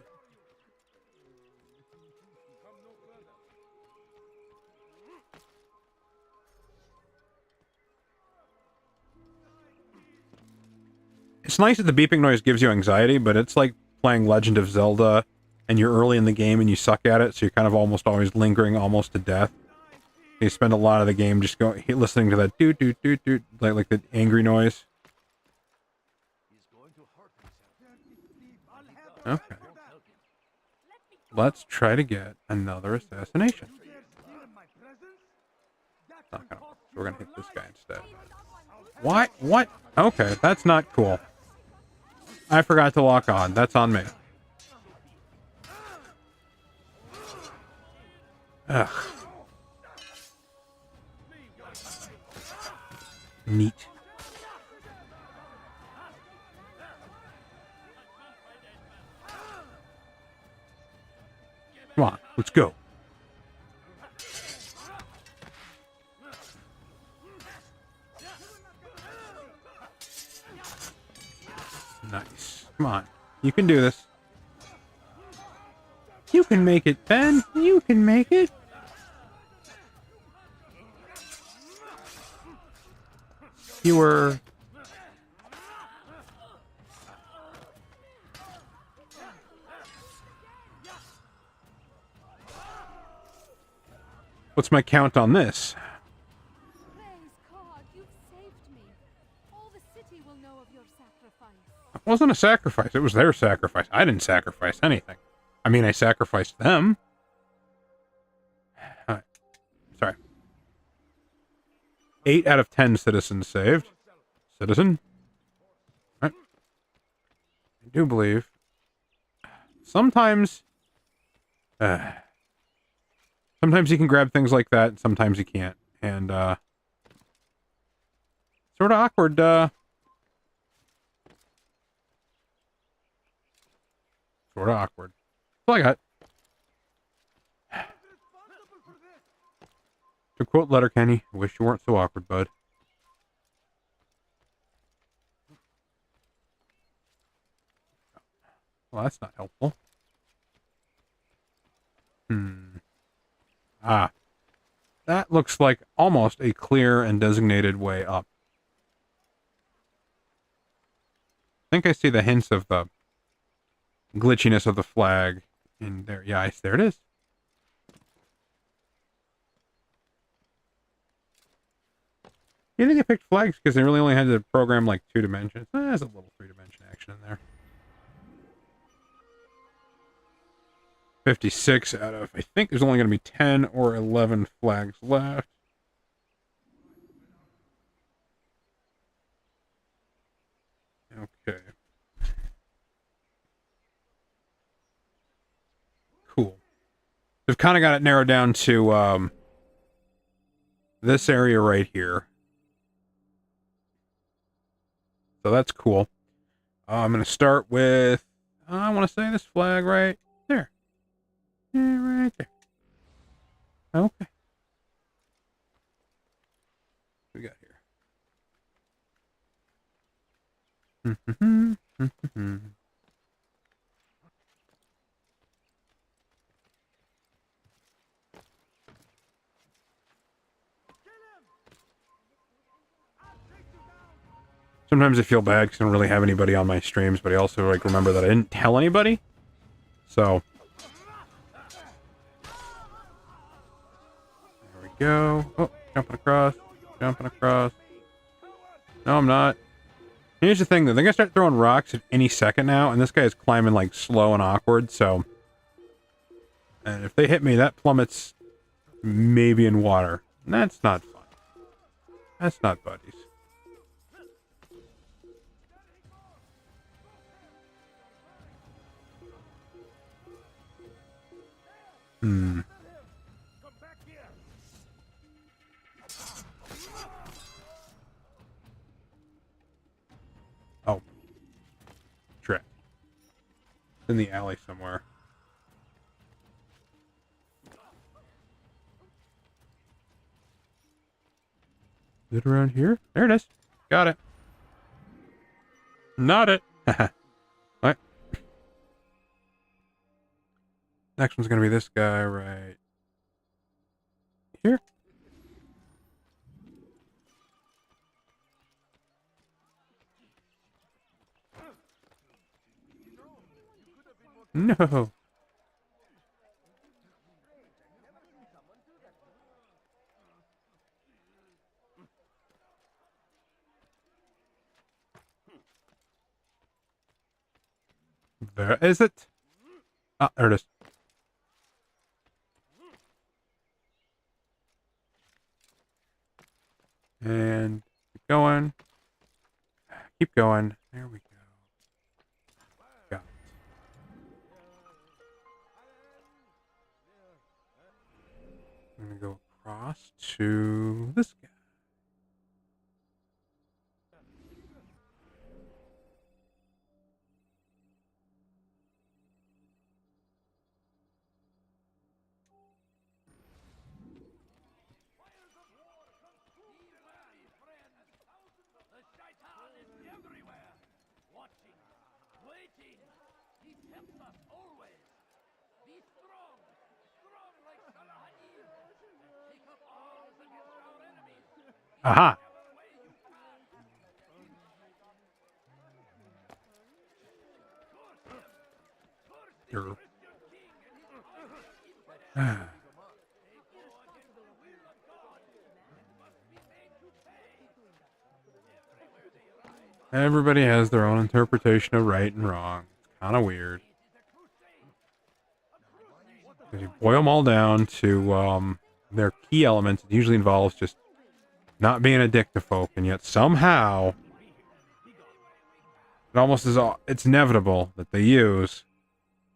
It's nice that the beeping noise gives you anxiety, but it's like playing Legend of Zelda, and you're early in the game and you suck at it, so you're kind of almost always lingering almost to death. You spend a lot of the game just going, listening to that doot doot doot doot, like the angry noise. Okay. Let's try to get another assassination. Not gonna, so we're gonna hit this guy instead. What? What? Okay, that's not cool. I forgot to lock on. That's on me. Ugh. Neat. Come on, let's go. Nice. Come on. You can do this. You can make it, Ben. You can make it. You were... What's my count on this? Praise God, you've saved me. All the city will know of your sacrifice. It wasn't a sacrifice. It was their sacrifice. I didn't sacrifice anything. I mean, I sacrificed them. Sorry. 8 out of 10 citizens saved. Citizen? Right. I do believe. Sometimes... sometimes you can grab things like that, and sometimes you can't. And, sort of awkward, Sort of awkward. That's all I got. To quote Letterkenny, I wish you weren't so awkward, bud. Well, that's not helpful. Ah. That looks like almost a clear and designated way up. I think I see the hints of the glitchiness of the flag in there. Yeah, there it is. You think I picked flags because they really only had to program like 2 dimensions? There's a little 3-dimension action in there. 56 out of, I think there's only going to be 10 or 11 flags left. Okay. Cool. We've kind of got it narrowed down to this area right here. So that's cool. I'm going to start with, I want to say this flag right there. Yeah, right there. Okay. What we got here? Sometimes I feel bad because I don't really have anybody on my streams, but I also like remember that I didn't tell anybody. So there we go. Oh, jumping across, jumping across. No, I'm not. Here's the thing, though. They're gonna start throwing rocks at any second now, and this guy is climbing like slow and awkward. So, and if they hit me, that plummets maybe in water. And that's not fun. That's not buddies. Hmm. Oh. Trip. It's in the alley somewhere. Is it around here? There it is. Got it. Not it. Alright. Next one's gonna be this guy right here. No. There is it. Ah, there it is. And keep going. Keep going. There we go. Got it. I'm gonna go across to this guy. Aha! Here. Everybody has their own interpretation of right and wrong. It's kind of weird. If you boil them all down to their key elements, it usually involves just not being a dick to folk, and yet somehow it almost is it's inevitable that they use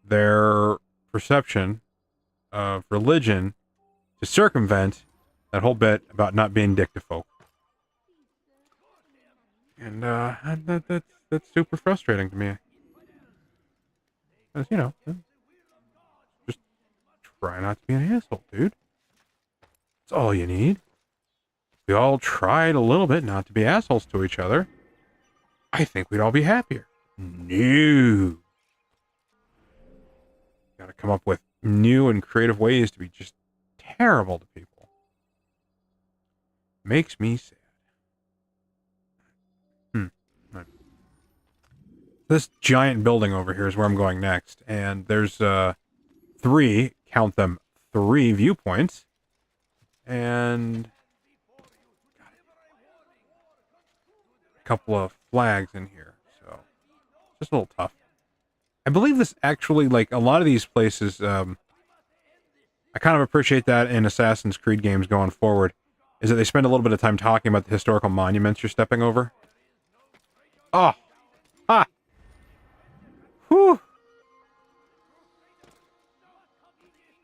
their perception of religion to circumvent that whole bit about not being dick to folk. And that's super frustrating to me. Because, you know, just try not to be an asshole, dude. That's all you need. We all tried a little bit not to be assholes to each other. I think we'd all be happier. No. Gotta come up with new and creative ways to be just terrible to people. Makes me sad. Right. This giant building over here is where I'm going next. And there's three, count them, 3 viewpoints. And couple of flags in here, so just a little tough. I believe this actually, like a lot of these places, I kind of appreciate that in Assassin's Creed games going forward, is that they spend a little bit of time talking about the historical monuments you're stepping over. Oh, ha, whew.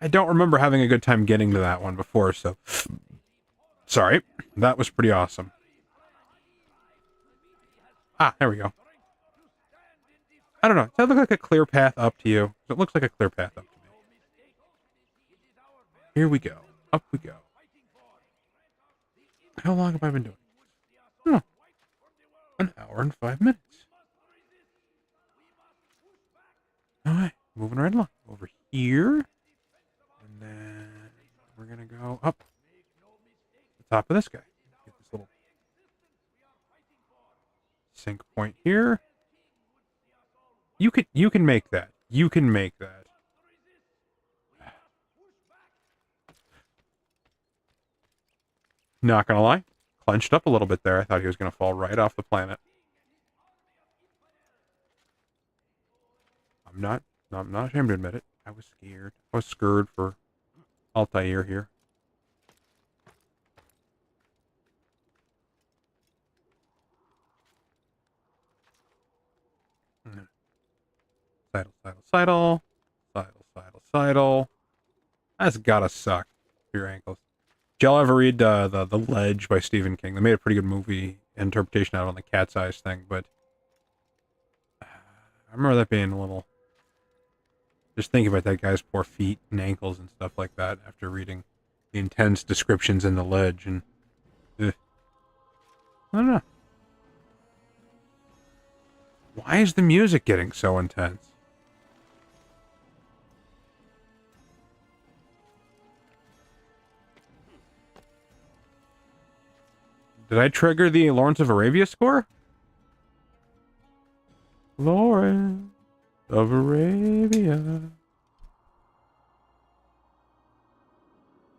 I don't remember having a good time getting to that one before, so... Sorry. That was pretty awesome. Ah, there we go. I don't know. Does that look like a clear path up to you? It looks like a clear path up to me. Here we go. Up we go. How long have I been doing this? Oh, an hour and 5 minutes. Alright, moving right along. Over here. And then we're going to go up the top of this guy. Get this little sync point here. You can make that. You can make that. Not gonna lie. Clenched up a little bit there. I thought he was gonna fall right off the planet. I'm not ashamed to admit it. I was scared. I was scared for Altair here. Sidle, sidle, sidle. Sidle, sidle, sidle. That's gotta suck for your ankles. Did y'all ever read the Ledge by Stephen King? They made a pretty good movie interpretation out on the cat's eyes thing, but I remember that being a little... Just thinking about that guy's poor feet and ankles and stuff like that after reading the intense descriptions in the Ledge, and... I don't know. Why is the music getting so intense? Did I trigger the Lawrence of Arabia score? Lawrence of Arabia.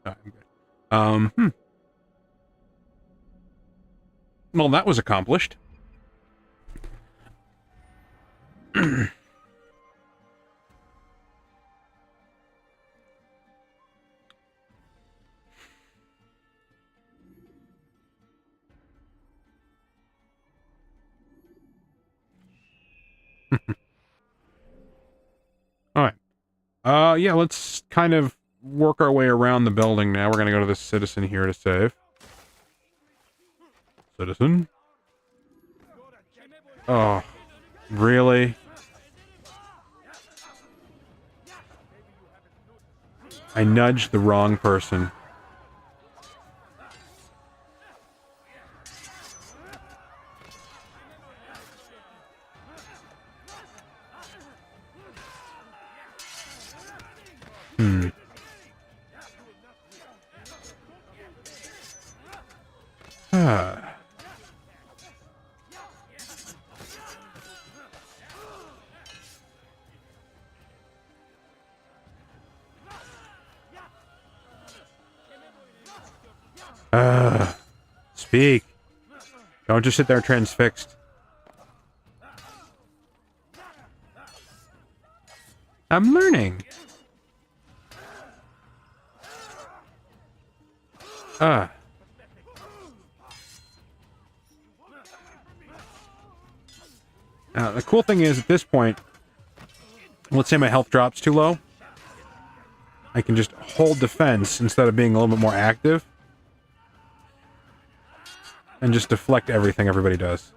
Oh, I'm good. Well, that was accomplished. Alright. Yeah, let's kind of work our way around the building now. We're gonna go to this citizen here to save. Citizen? Oh, really? I nudged the wrong person. Speak. Don't just sit there transfixed. I'm learning. Now, the cool thing is, at this point, let's say my health drops too low, I can just hold defense instead of being a little bit more active. And just deflect everything everybody does.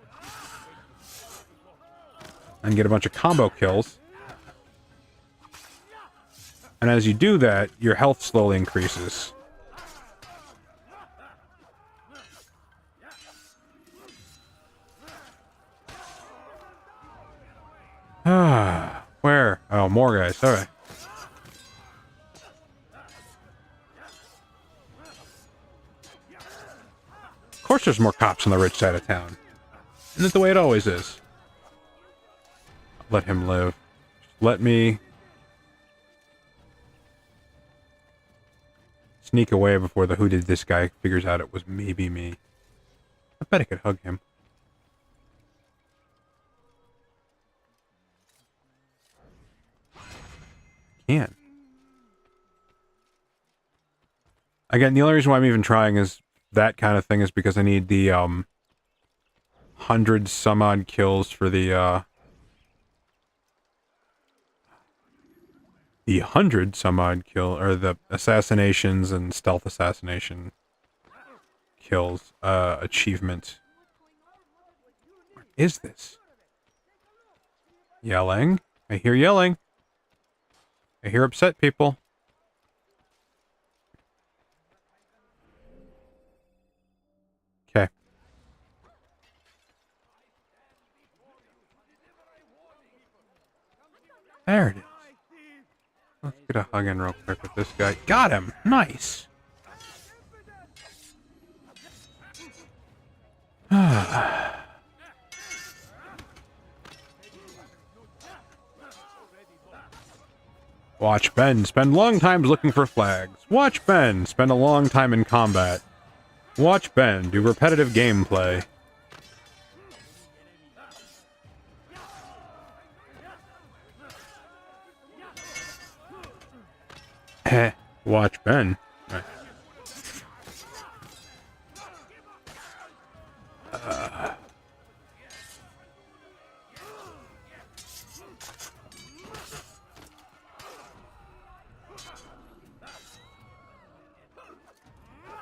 And get a bunch of combo kills. And as you do that, your health slowly increases. Where? Oh, more guys. Alright. Of course there's more cops on the rich side of town. Isn't it the way it always is? Let him live. Just let me sneak away before the who did this guy figures out it was maybe me. I bet I could hug him. Can't. Again, the only reason why I'm even trying is that kind of thing is because I need the 100 some odd kills for the the 100 some odd kill, or the assassinations and stealth assassination kills achievement. What is this? Yelling. I hear yelling. I hear upset people. Okay. There it is. Let's get a hug in real quick with this guy. Got him! Nice! Watch Ben spend long times looking for flags. Watch Ben spend a long time in combat. Watch Ben do repetitive gameplay. Heh. Watch Ben. Right.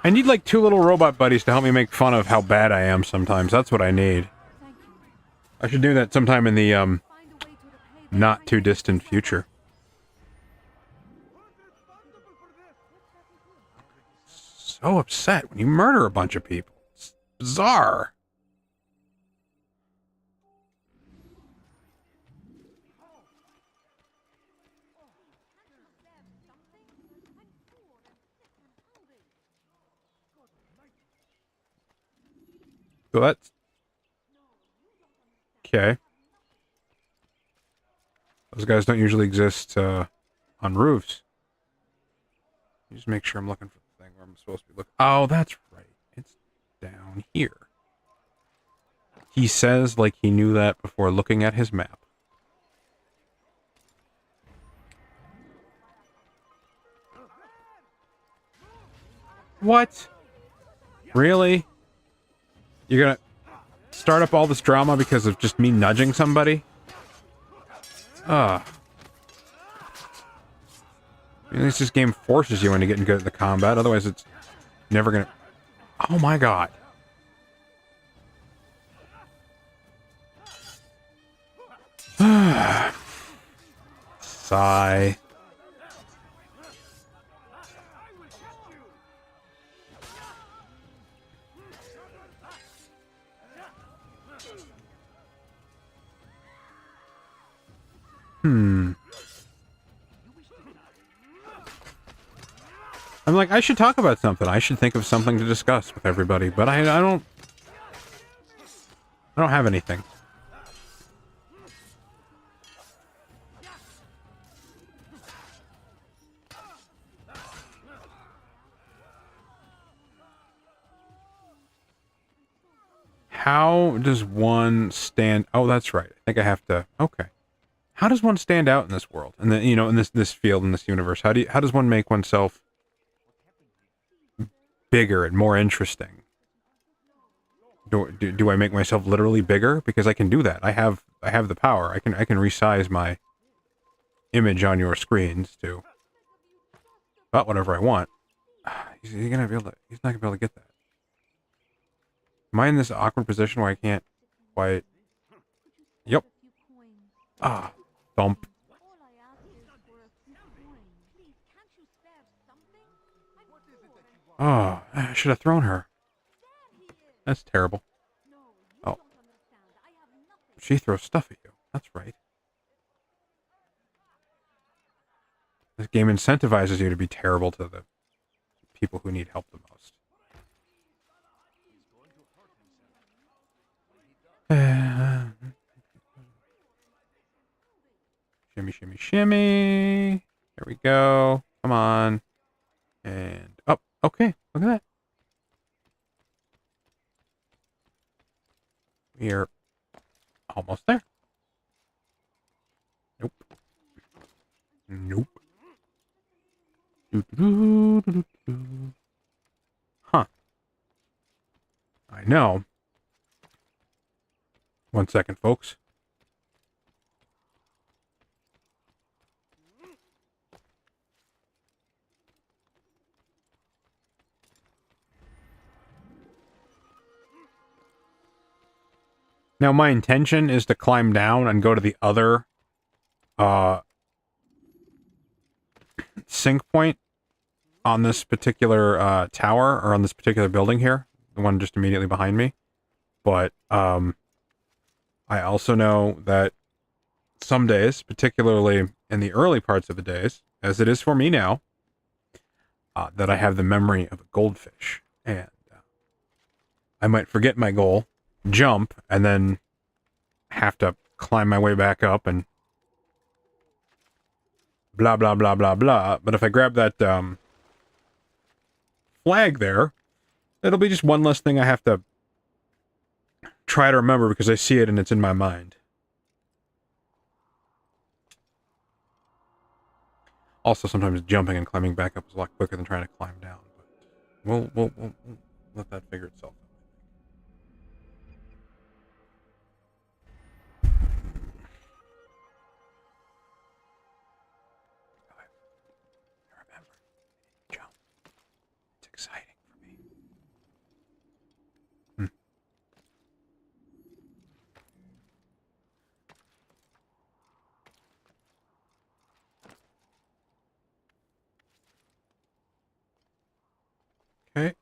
I need like 2 little robot buddies to help me make fun of how bad I am sometimes. That's what I need. I should do that sometime in the not too distant future. So upset when you murder a bunch of people. It's bizarre. So that's okay. Those guys don't usually exist on roofs. Just make sure I'm looking for the thing where I'm supposed to be looking. Oh, that's right. It's down here. He says like he knew that before looking at his map. What? Really? You're gonna start up all this drama because of just me nudging somebody? Ugh. At least this game forces you into getting good at the combat, otherwise it's never gonna... Oh my god. Sigh. I'm like, I should talk about something. I should think of something to discuss with everybody, but I don't have anything. How does one stand... Oh, that's right. I think I have to... Okay. How does one stand out in this world? And then, you know, in this field, in this universe? How does one make oneself bigger and more interesting? Do I make myself literally bigger? Because I can do that. I have the power. I can resize my image on your screens to about whatever I want. He's not gonna be able to get that. Am I in this awkward position where I can't quite... Yep. Ah, thump. Oh, I should have thrown her. That's terrible. Oh. She throws stuff at you. That's right. This game incentivizes you to be terrible to the people who need help the most. Shimmy, shimmy, shimmy. There we go. Come on. And up. Oh, okay. Look at that. We are almost there. Nope. Nope. Huh. I know. 1 second, folks. Now, my intention is to climb down and go to the other sync point on this particular tower, or on this particular building here, the one just immediately behind me. But I also know that some days, particularly in the early parts of the days, as it is for me now, that I have the memory of a goldfish, and I might forget my goal, jump, and then have to climb my way back up and blah, blah, blah, blah, blah. But if I grab that flag there, it'll be just one less thing I have to try to remember because I see it and it's in my mind. Also, sometimes jumping and climbing back up is a lot quicker than trying to climb down. But we'll let that figure itself out. Remember, jump. It's exciting for me. Okay.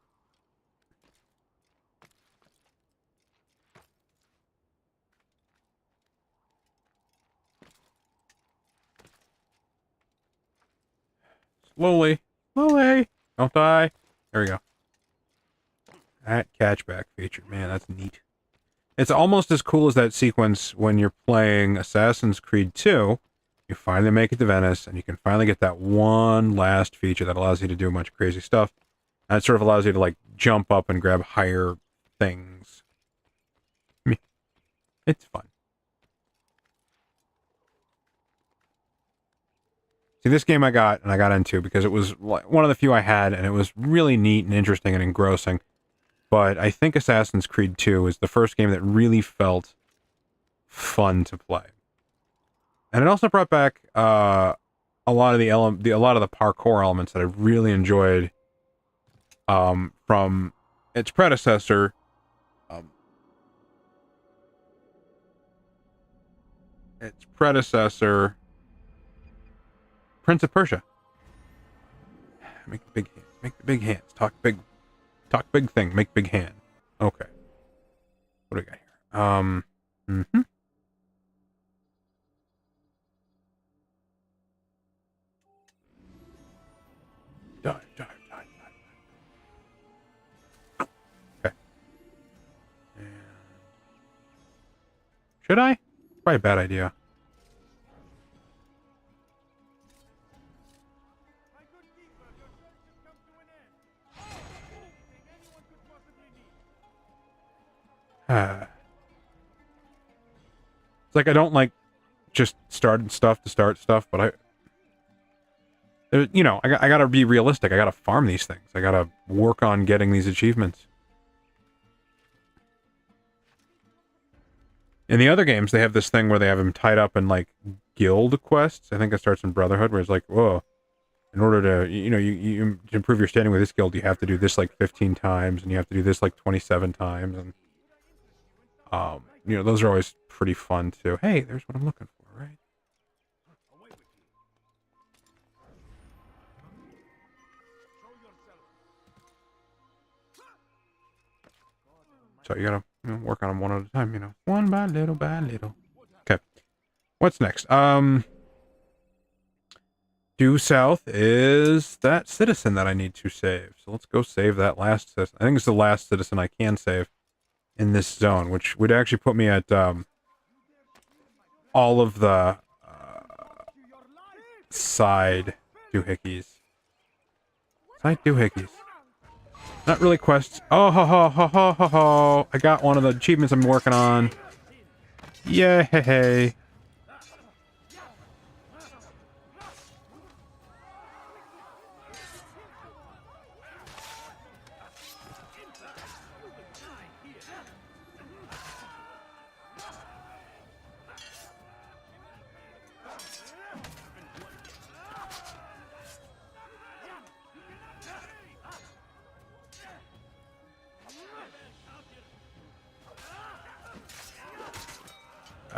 Slowly. Slowly. Don't die. There we go. That catchback feature. Man, that's neat. It's almost as cool as that sequence when you're playing Assassin's Creed 2. You finally make it to Venice, and you can finally get that one last feature that allows you to do a bunch of crazy stuff. And it sort of allows you to, like, jump up and grab higher things. It's fun. See, this game I got into because it was one of the few I had, and it was really neat and interesting and engrossing. But I think Assassin's Creed 2 is the first game that really felt fun to play. And it also brought back a lot of the parkour elements that I really enjoyed from its predecessor. Prince of Persia. Make the big hands. Make the big hands. Talk big thing. Make big hand. Okay. What do we got here? Dive. Okay. And should I? Probably a bad idea. It's like I don't like just starting stuff to start stuff, but I gotta be realistic. I gotta farm these things. I gotta work on getting these achievements. In the other games, they have this thing where they have him tied up in, like, guild quests. I think it starts in Brotherhood, where it's like, whoa, in order to, you to improve your standing with this guild, you have to do this, like, 15 times, and you have to do this, like, 27 times, and, those are always pretty fun, too. Hey, there's what I'm looking for, right? So you gotta work on them one at a time, one by little by little. Okay, what's next? Due south is that citizen that I need to save. So let's go save that last citizen. I think it's the last citizen I can save in this zone, which would actually put me at all of the side doohickeys. Side doohickeys. Not really quests. Oh, ho, ho, ho, ho, ho, ho. I got one of the achievements I'm working on. Yay.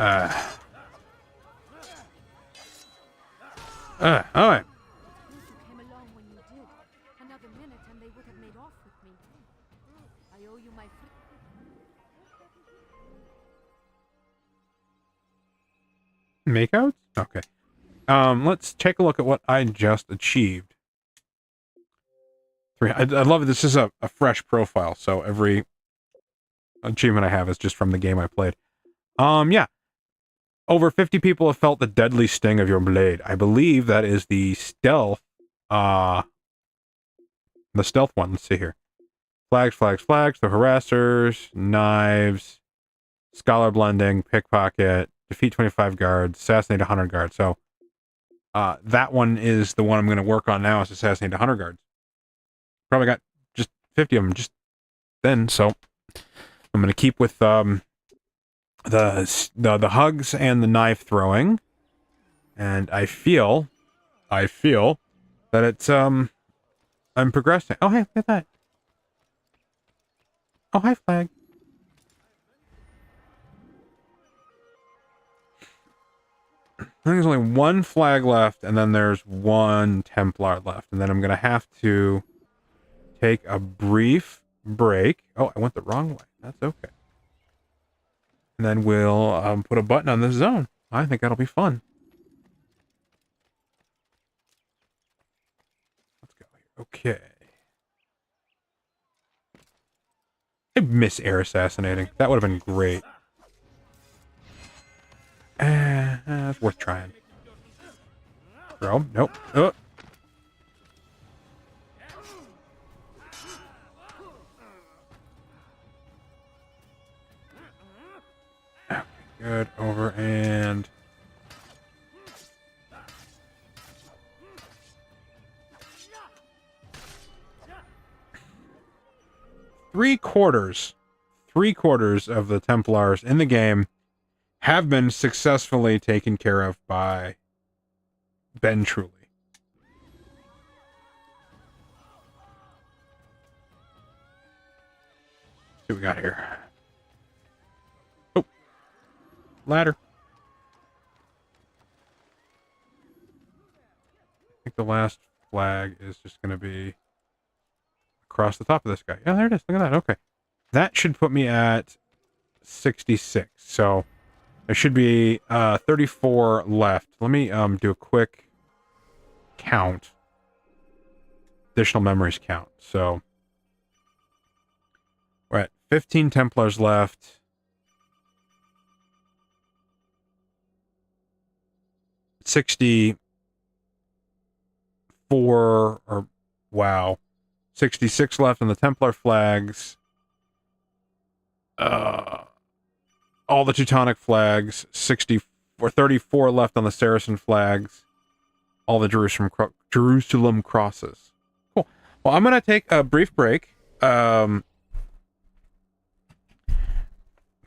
Alright. Those who came along when you did. Another minute and they would have made off with me. I owe you my Makeouts? Okay. Let's take a look at what I just achieved. I love it. This is a fresh profile, so every achievement I have is just from the game I played. Yeah. Over 50 people have felt the deadly sting of your blade. I believe that is the stealth one. Let's see here. Flags, the harassers, knives, scholar blending, pickpocket, defeat 25 guards, assassinate 100 guards. So, that one is the one I'm going to work on now, is assassinate 100 guards. Probably got just 50 of them just then, so I'm going to keep with, the hugs and the knife throwing. And I feel that it's, I'm progressing. Oh, hey, look at that. Oh, hi, flag. I think there's only one flag left, and then there's one Templar left. And then I'm going to have to take a brief break. Oh, I went the wrong way. That's okay. And then we'll put a button on this zone. I think that'll be fun. Let's go here. Okay. I miss air assassinating. That would have been great. It's worth trying. Throw. Nope. Okay, good. Over and... Three quarters of the Templars in the game have been successfully taken care of by Ben Truly. Let's see what we got here. Oh, ladder. I think the last flag is just going to be across the top of this guy. Yeah, there it is. Look at that. Okay. That should put me at 66. So there should be 34 left. Let me do a quick count. Additional memories count. So we're at 15 Templars left. 64 or wow. 66 left on the Templar flags. All the Teutonic flags. 34 left on the Saracen flags. All the Jerusalem crosses. Cool. Well, I'm gonna take a brief break. Because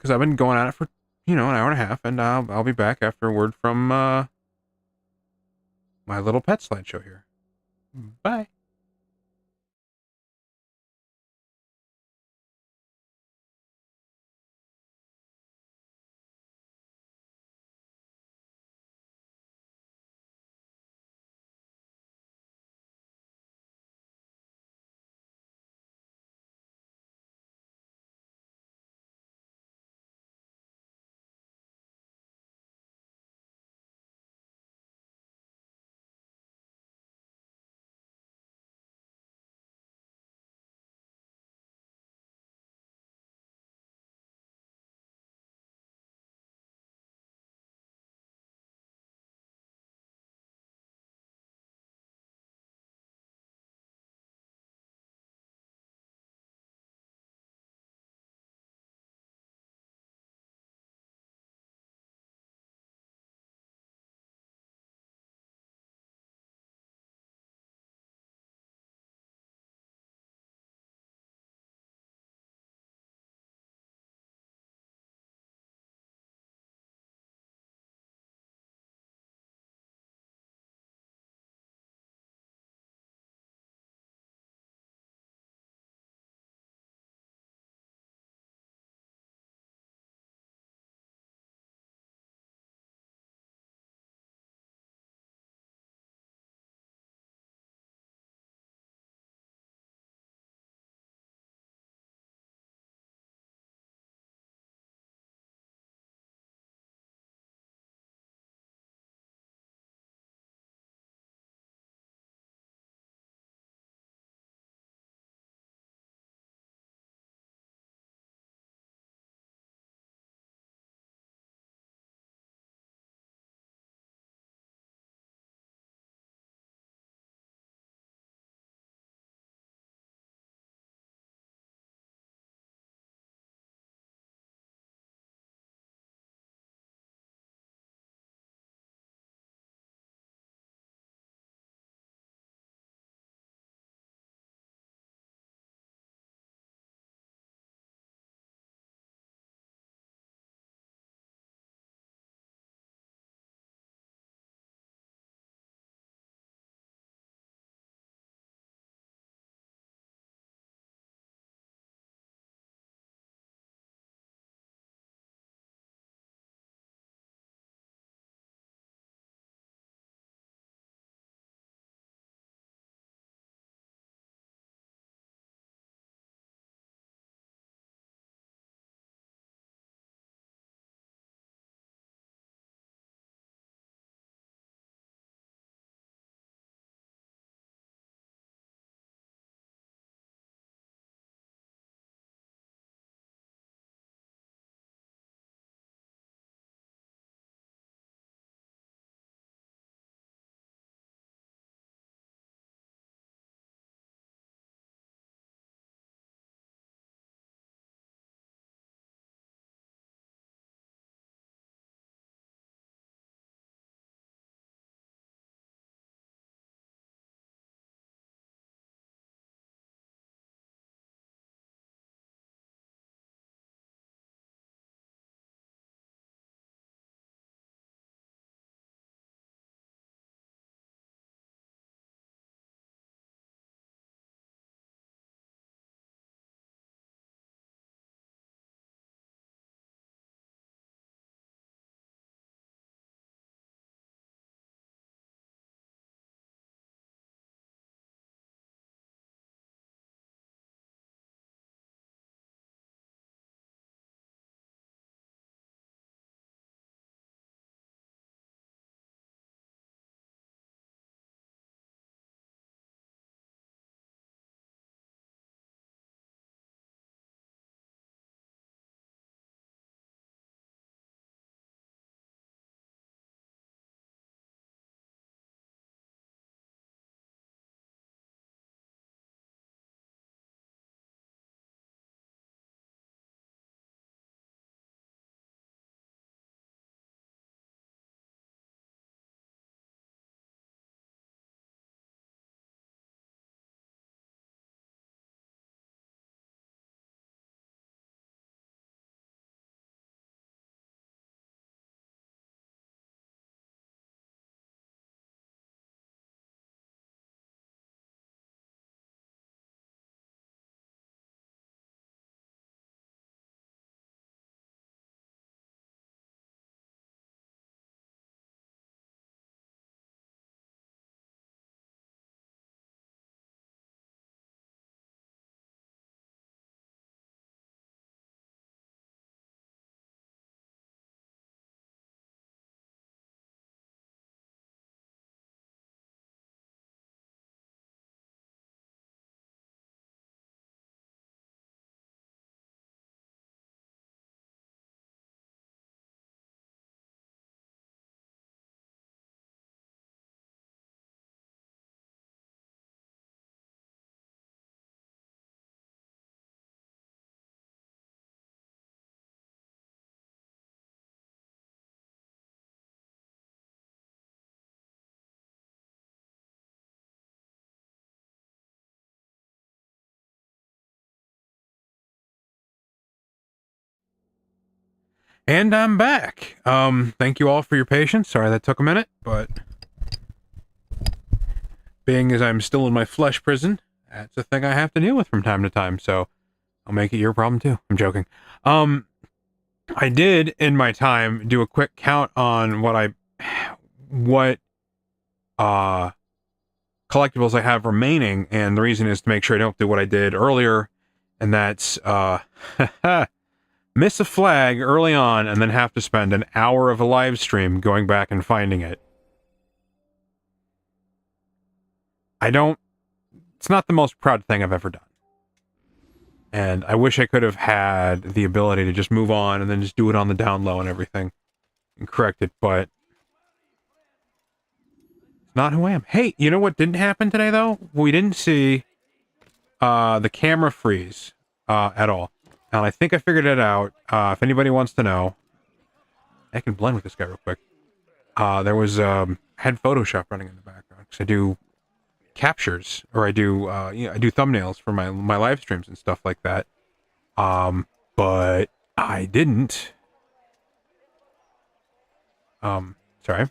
I've been going at it for, an hour and a half, and I'll be back after a word from my little pet slideshow here. Bye. And I'm back. Thank you all for your patience. Sorry that took a minute, but being as I'm still in my flesh prison, that's a thing I have to deal with from time to time, so I'll make it your problem too. I'm joking. I did, in my time, do a quick count on what collectibles I have remaining, and the reason is to make sure I don't do what I did earlier, and that's, miss a flag early on and then have to spend an hour of a live stream going back and finding it. It's not the most proud thing I've ever done. And I wish I could have had the ability to just move on and then just do it on the down low and everything and correct it, but it's not who I am. Hey, you know what didn't happen today, though? We didn't see the camera freeze at all. And I think I figured it out. If anybody wants to know, I can blend with this guy real quick. There was, I had Photoshop running in the background, because I do captures, or I do thumbnails for my live streams and stuff like that. But I didn't. Sorry.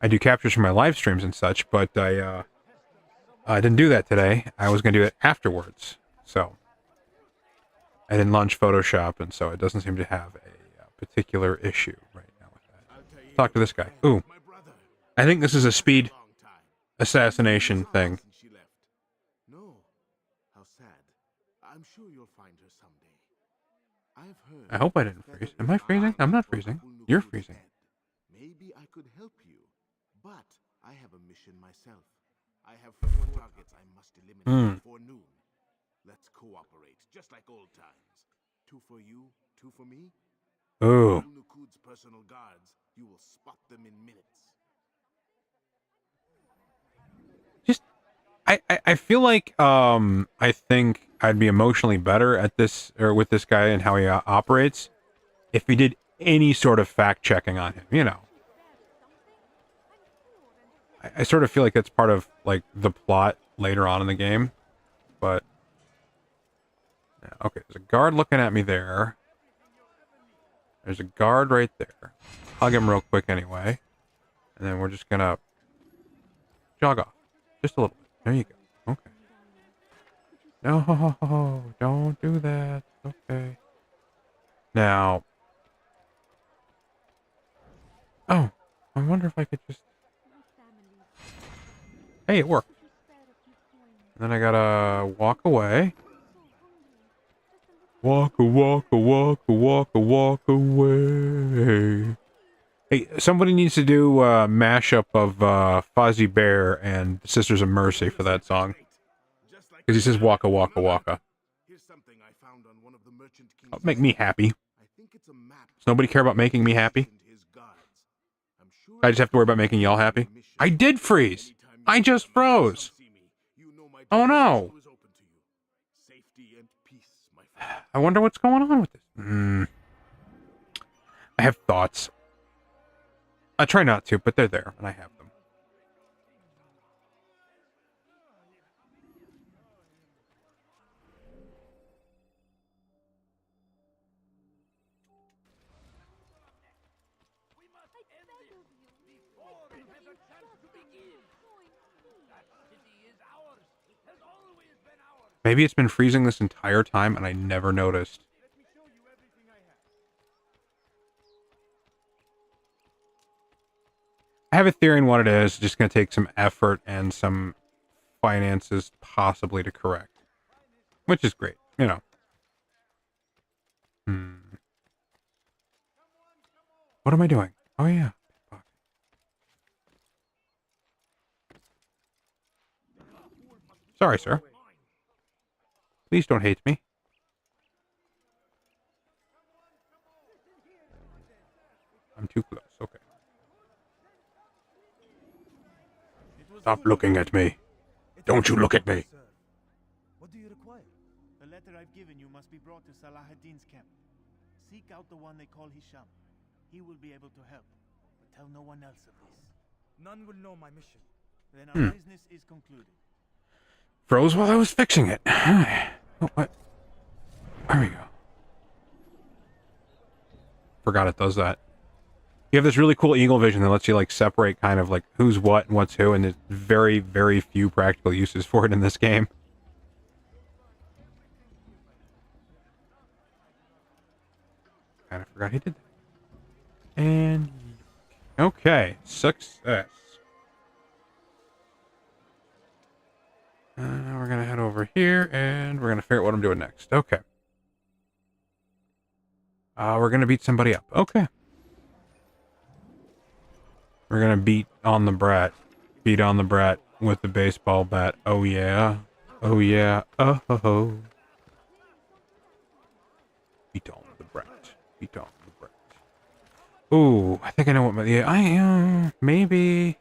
I do captures for my live streams and such, but I didn't do that today. I was going to do it afterwards, so I didn't launch Photoshop, and so it doesn't seem to have a particular issue right now with that. Talk to this guy. Ooh. I think this is a speed assassination thing. No. How sad. I'm sure you'll find her someday. I've heard. I hope I didn't freeze. Am I freezing? I'm not freezing. You're freezing. Maybe I could help you, but I have a mission myself. I have 4 targets I must eliminate before noon. Let's cooperate, just like old times. 2 for you, 2 for me. Ooh. Nukud's personal guards. You will spot them in minutes. I feel like I think I'd be emotionally better at this, or with this guy and how he operates, if he did any sort of fact checking on him, you know. I sort of feel like that's part of like the plot later on in the game, but yeah, okay, there's a guard looking at me there. There's a guard right there. Hug him real quick anyway, and then we're just gonna jog off just a little bit. There you go. Okay. No, don't do that. Okay. Now. Oh, I wonder if I could just. Hey, it worked. And then I gotta walk away. Walk away. Hey, somebody needs to do a mashup of Fozzie Bear and Sisters of Mercy for that song. Because he says waka waka waka. That'll make me happy. Does nobody care about making me happy? I just have to worry about making y'all happy? I did freeze! I just froze! Oh no! I wonder what's going on with this. I have thoughts. I try not to, but they're there, and I have them. Maybe it's been freezing this entire time, and I never noticed. I have a theory on what it is. It's just going to take some effort and some finances possibly to correct. Which is great, you know. What am I doing? Oh, yeah. Sorry, sir. Please don't hate me. I'm too close. Okay. Stop looking at me. Don't you look at me. What do you require? The letter I've given you must be brought to Salahuddin's camp. Seek out the one they call Hisham. He will be able to help. But tell no one else of this. None will know my mission. Then our business is concluded. Froze while I was fixing it. Oh, what? There we go. Forgot it does that. You have this really cool eagle vision that lets you like separate kind of like who's what and what's who, and there's very, very few practical uses for it in this game. Kind of forgot he did that. And okay, success. We're gonna head over here and we're gonna figure out what I'm doing next. Okay. We're gonna beat somebody up. Okay. We're gonna beat on the brat. Beat on the brat with the baseball bat. Oh yeah. Oh yeah. Oh ho ho. Beat on the brat. Beat on the brat. Ooh, I think I know what my... Yeah, I am... maybe...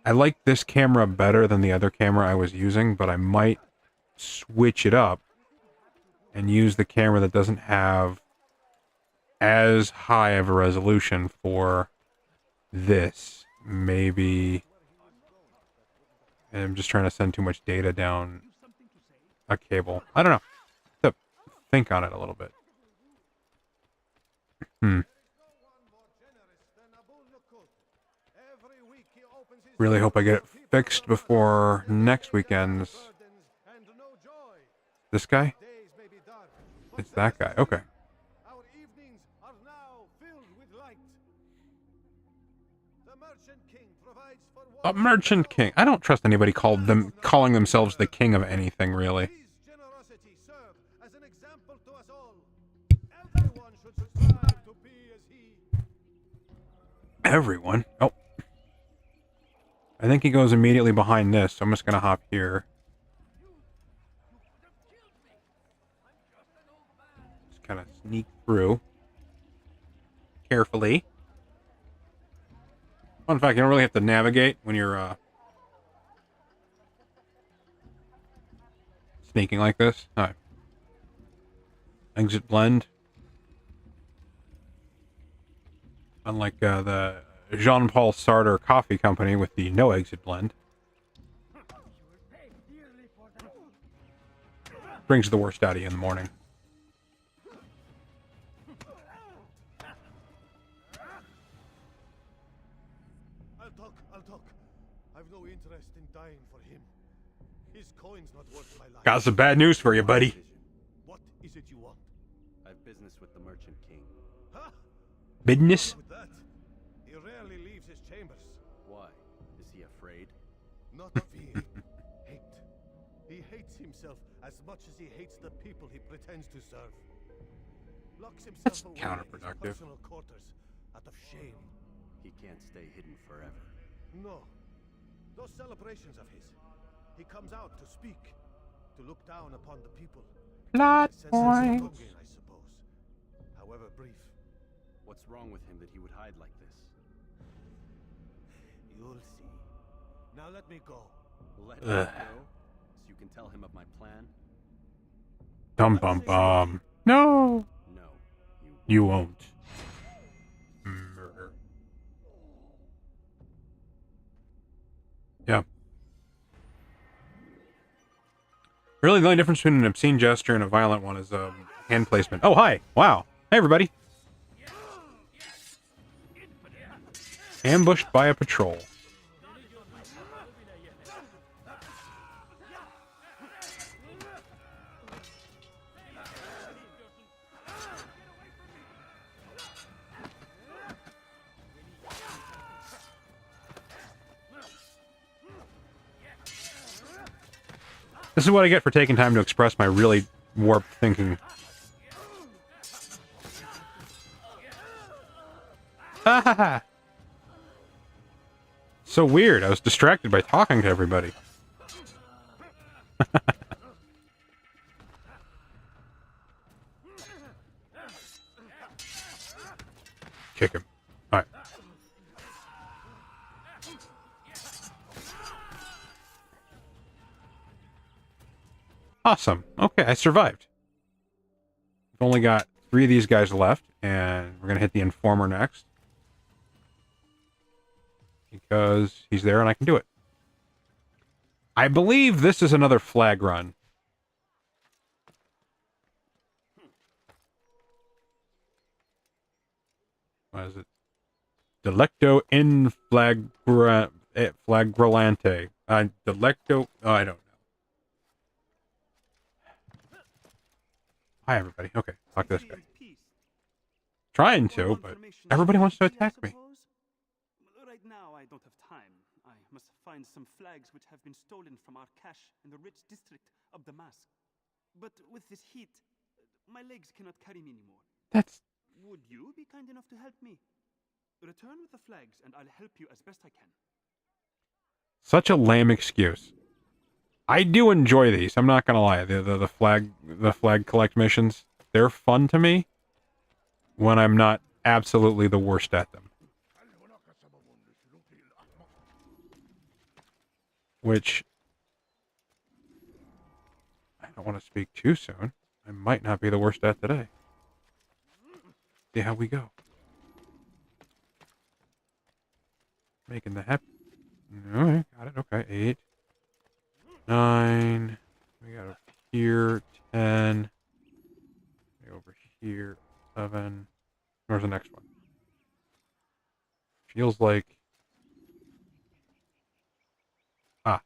I like this camera better than the other camera I was using, but I might switch it up and use the camera that doesn't have as high of a resolution for this. Maybe... I'm just trying to send too much data down a cable. I don't know. To think on it a little bit. Really hope I get it fixed before next weekend's. This guy? It's that guy. Okay. A Merchant King. I don't trust anybody calling themselves the king of anything, really. Everyone? Oh. I think he goes immediately behind this, so I'm just gonna hop here. Just kind of sneak through. Carefully. Fun fact, you don't really have to navigate when you're, sneaking like this. Alright. Exit blend. Unlike, the Jean-Paul Sartre Coffee Company with the no exit blend. Brings the worst out of you in the morning. I'll talk. I've no interest in dying for him. His coin's not worth my life. Got some bad news for you, buddy. What is it you want? I've business with the Merchant King. Huh? Business? With that, he rarely leaves his chambers. Why? Is he afraid? Not of fear. Hate. He hates himself as much as he hates the people he pretends to serve. Locks himself That's away counterproductive. in his personal quarters out of shame. He can't stay hidden forever. No. Those celebrations of his. He comes out to speak, to look down upon the people. Plot Sense of point. belonging, I suppose. However brief. What's wrong with him that he would hide like this? You'll see. Now let me go. Let him go, so you can tell him of my plan? Dum bum bum. No, No, you won't. Murder. Yeah. Really, the only difference between an obscene gesture and a violent one is hand placement. Oh, hi. Wow. Hey, everybody. Ambushed by a patrol. This is what I get for taking time to express my really warped thinking. Ha ha ha! So weird, I was distracted by talking to everybody. Kick him. Alright. Awesome. Okay, I survived. We've only got 3 of these guys left, and we're gonna hit the Informer next. Because he's there and I can do it. I believe this is another flag run. What is it? Delecto in flagrante. Delecto. Oh, I don't know. Hi, everybody. Okay, talk to this guy. Trying to, but everybody wants to attack me. Right now, I don't have time. I must find some flags which have been stolen from our cache in the rich district of Damask. But with this heat, my legs cannot carry me anymore. That's... Would you be kind enough to help me? Return with the flags, and I'll help you as best I can. Such a lame excuse. I do enjoy these. I'm not gonna lie. The flag collect missions, they're fun to me when I'm not absolutely the worst at them. Which I don't want to speak too soon. I might not be the worst at today. See how we go. Making the happy. Alright, got it. Okay, 8, 9. We got over here 10. Over here 7. Where's the next one? Feels like. Ah.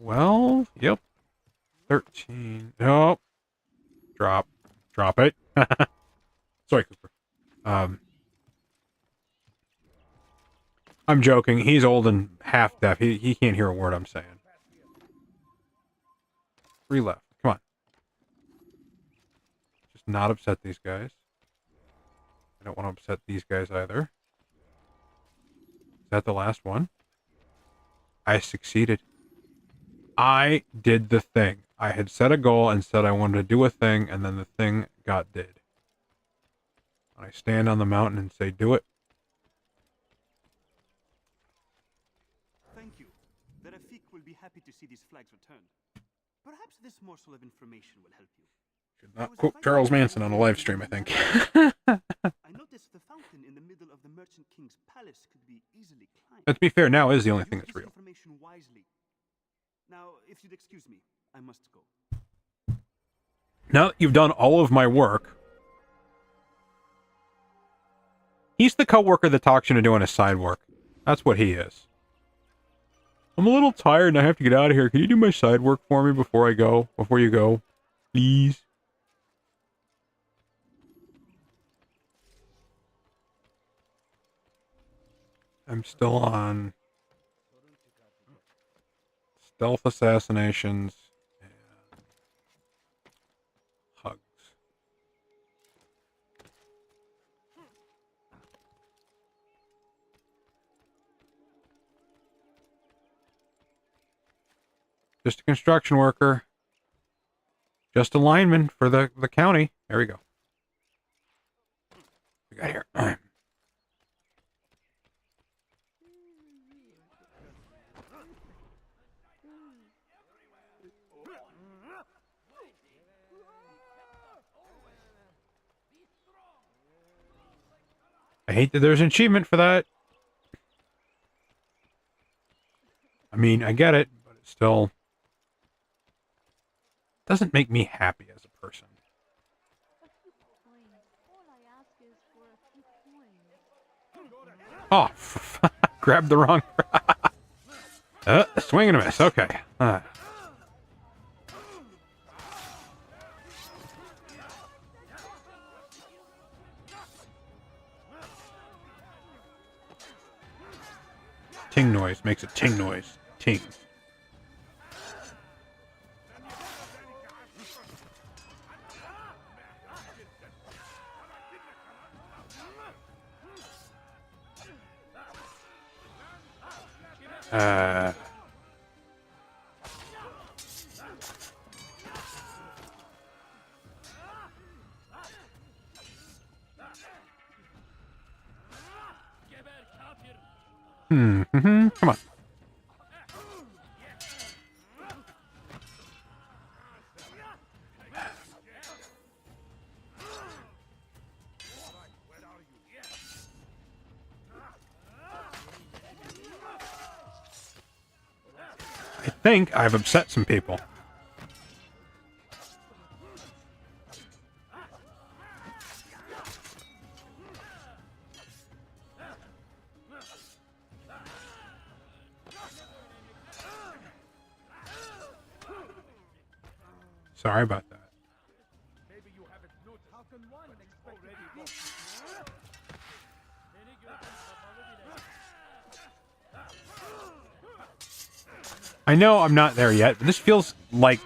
12. Yep. 13. Nope. Drop it. Sorry, Cooper. I'm joking. He's old and half deaf. He can't hear a word I'm saying. 3 left. Come on. Just not upset these guys. I don't want to upset these guys either. Is that the last one? I succeeded. I did the thing. I had set a goal and said I wanted to do a thing, and then the thing got did. I stand on the mountain and say, do it. Thank you. The Rafik will be happy to see these flags returned. Perhaps this morsel of information will help you. Should not quote Charles Manson on a live stream, I think. I noticed the fountain in the middle of the Merchant King's palace could be easily climbed. But to be fair, now is the only thing that's real. Information wisely. Now, if you'd excuse me, I must go. Now that you've done all of my work, he's the coworker that talks you into doing his side work. That's what he is. I'm a little tired and I have to get out of here. Can you do my side work for me before I go? Before you go? Please? I'm still on stealth assassinations and hugs. Just a construction worker. Just a lineman for the county. There we go. We got here. I hate that there's an achievement for that. I mean, I get it, but it still doesn't make me happy as a person. Oh, grabbed the wrong. Swing and a miss. Okay. Ting noise makes a ting noise. Ting. Come on. I think I've upset some people. Sorry about that. I know I'm not there yet, but this feels like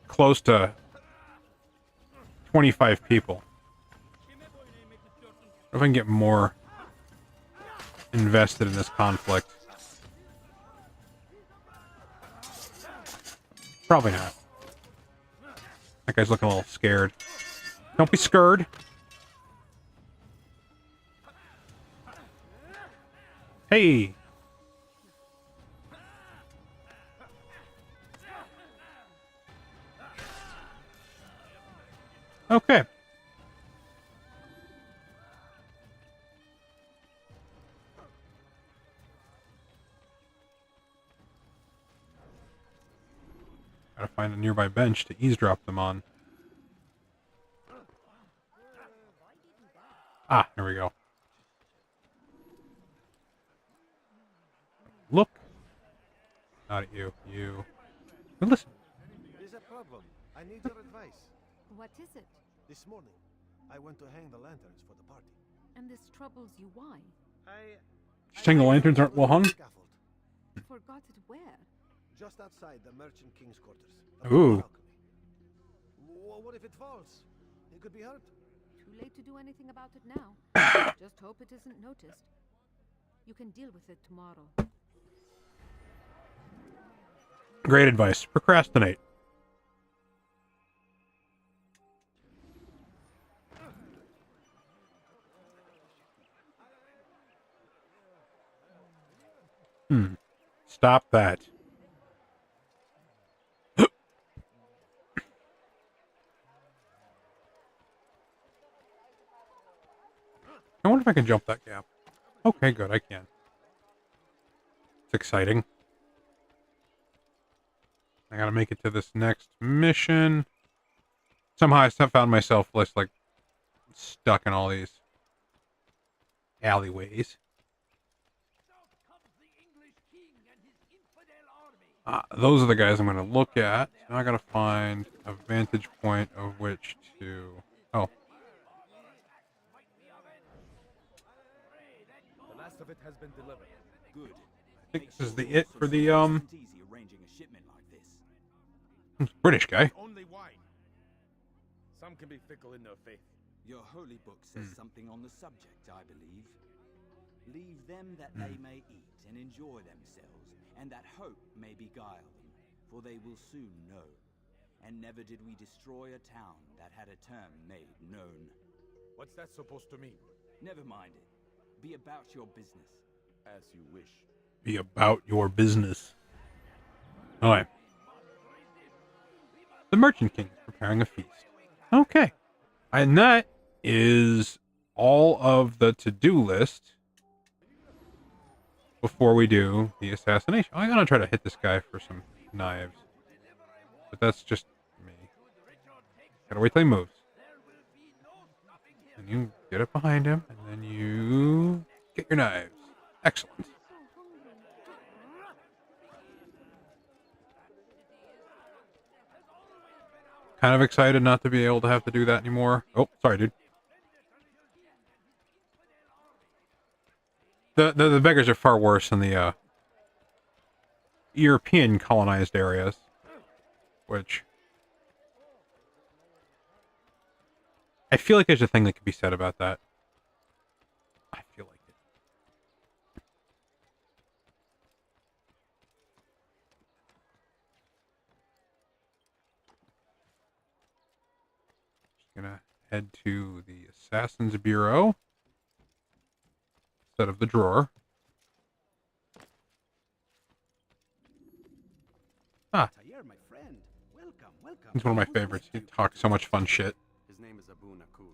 close to 25 people. If I can get more invested in this conflict. Probably not. That guy's looking a little scared. Don't be scared. Hey! Okay. Gotta find a nearby bench to eavesdrop them on. Ah, there we go. Look. Not at you. You. But listen. There's a problem. I need your advice. What is it? This morning, I went to hang the lanterns for the party. And this troubles you why? Saying the lanterns aren't well hung? Scaffold, Forgot it where? just outside the Merchant King's quarters. Ooh. What if it falls? It could be hurt. Too late to do anything about it now. Just hope it isn't noticed. You can deal with it tomorrow. Great advice. Procrastinate. Stop that. I wonder if I can jump that gap. Okay, good, I can. It's exciting. I gotta make it to this next mission. Somehow I found myself just like stuck in all these alleyways. Those are the guys I'm going to look at. Now I got to find a vantage point of which to... Oh. The last of it has been delivered. Good. I think this is the it for the, Easy arranging a shipment like this. British guy. Only wine. Some can be fickle in their faith. Your holy book says something on the subject, I believe. Leave them that they may eat and enjoy themselves, and that hope may beguile them, for they will soon know. And never did we destroy a town that had a term made known. What's that supposed to mean? Never mind it. Be about your business. As you wish. Be about your business. Alright. The Merchant King is preparing a feast. Okay. And that is all of the to-do list before we do the assassination. I'm gonna try to hit this guy for some knives. But that's just me. Gotta wait till he moves. And you get up behind him, and then you get your knives. Excellent. Kind of excited not to be able to have to do that anymore. Oh, sorry, dude. The beggars are far worse than the European colonized areas, which I feel like there's a thing that could be said about that. I feel like it. Just gonna head to the Assassin's Bureau. Instead of the drawer. Tayer, my friend. Welcome, welcome. He's one of my favorites. He talks so much fun shit. His name is Abu Nakul.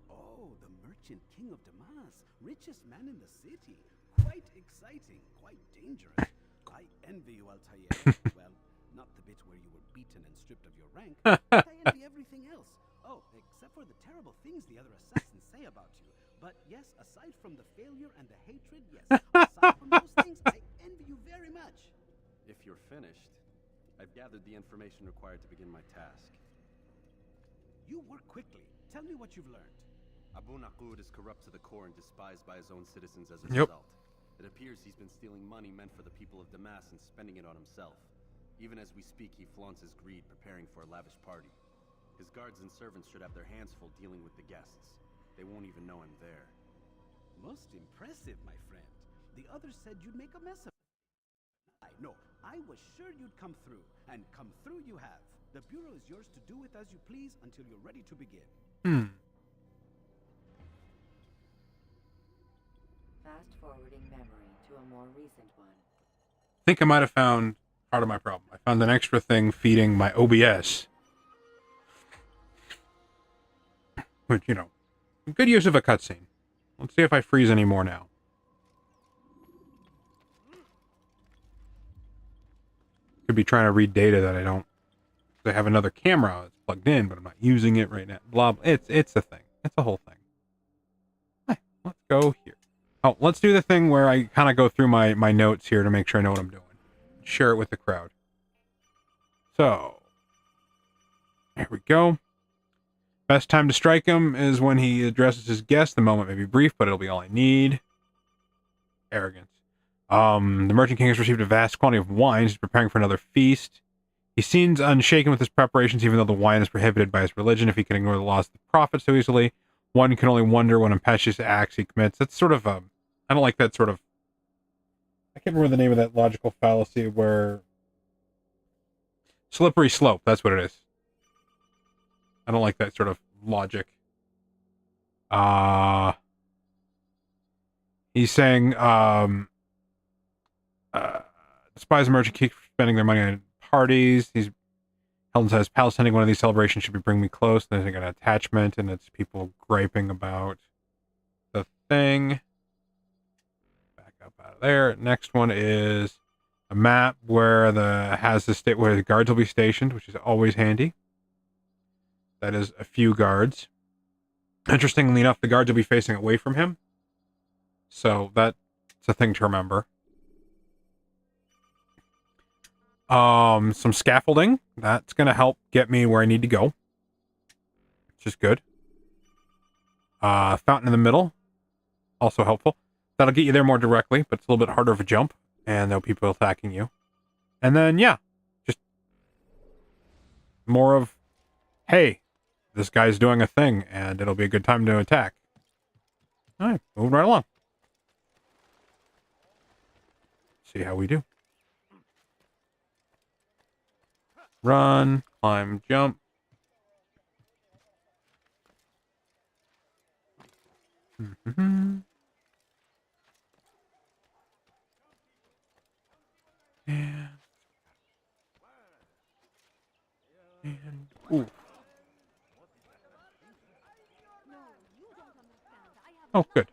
Oh, the Merchant King of Damas. Richest man in the city. Quite exciting, quite dangerous. I envy you, Altair. Well, not the bit where you were beaten and stripped of your rank. But I envy everything else. Oh, except for the terrible things the other assassins say about you. But yes, aside from the failure and the hatred, yes. Aside from those things, I envy you very much. If you're finished, I've gathered gathered the information required to begin my task. You work quickly. Tell me what you've learned. Abu Naqud is corrupt to the core and despised by his own citizens as a Yep. result. It appears he's been stealing money meant for the people of Damas and spending it on himself. Even as we speak, he flaunts his greed, preparing for a lavish party. His guards and servants should have their hands full dealing with the guests. They won't even know I'm there. Most impressive, my friend. The others said you'd make a mess of it. No, I was sure you'd come through, and come through you have. The Bureau is yours to do with as you please until you're ready to begin. Fast forwarding memory to a more recent one. I think I might have found part of my problem. I found an extra thing feeding my OBS. Which, you know, good use of a cutscene. Let's see if I freeze any more now. Could be trying to read data that I don't. I have another camera that's plugged in, but I'm not using it right now. Blah, blah. It's a thing. It's a whole thing. Hey, let's go here. Oh, let's do the thing where I kind of go through my notes here to make sure I know what I'm doing. Share it with the crowd. So, here we go. Best time to strike him is when he addresses his guest. The moment may be brief, but it'll be all I need. Arrogance. The Merchant King has received a vast quantity of wines. He's preparing for another feast. He seems unshaken with his preparations, even though the wine is prohibited by his religion. If he can ignore the laws of the prophet so easily, one can only wonder what impetuous acts he commits. That's sort of, I don't like that sort of, I can't remember the name of that logical fallacy where, slippery slope, that's what it is. I don't like that sort of logic. He's saying, despise the merchant keep spending their money on parties. He's held inside his palace. Attending one of these celebrations should be bring me close. Then I got an attachment, and it's people griping about the thing. Back up out of there. Next one is a map where where the guards will be stationed, which is always handy. That is a few guards. Interestingly enough, the guards will be facing away from him. So that's a thing to remember. Some scaffolding. That's going to help get me where I need to go. Which is good. Fountain in the middle. Also helpful. That'll get you there more directly, but it's a little bit harder of a jump. And there'll be people attacking you. And then, yeah. Just more of, hey, this guy's doing a thing, and it'll be a good time to attack. Alright, moving right along. See how we do. Run, climb, jump. And ooh. Oh, good.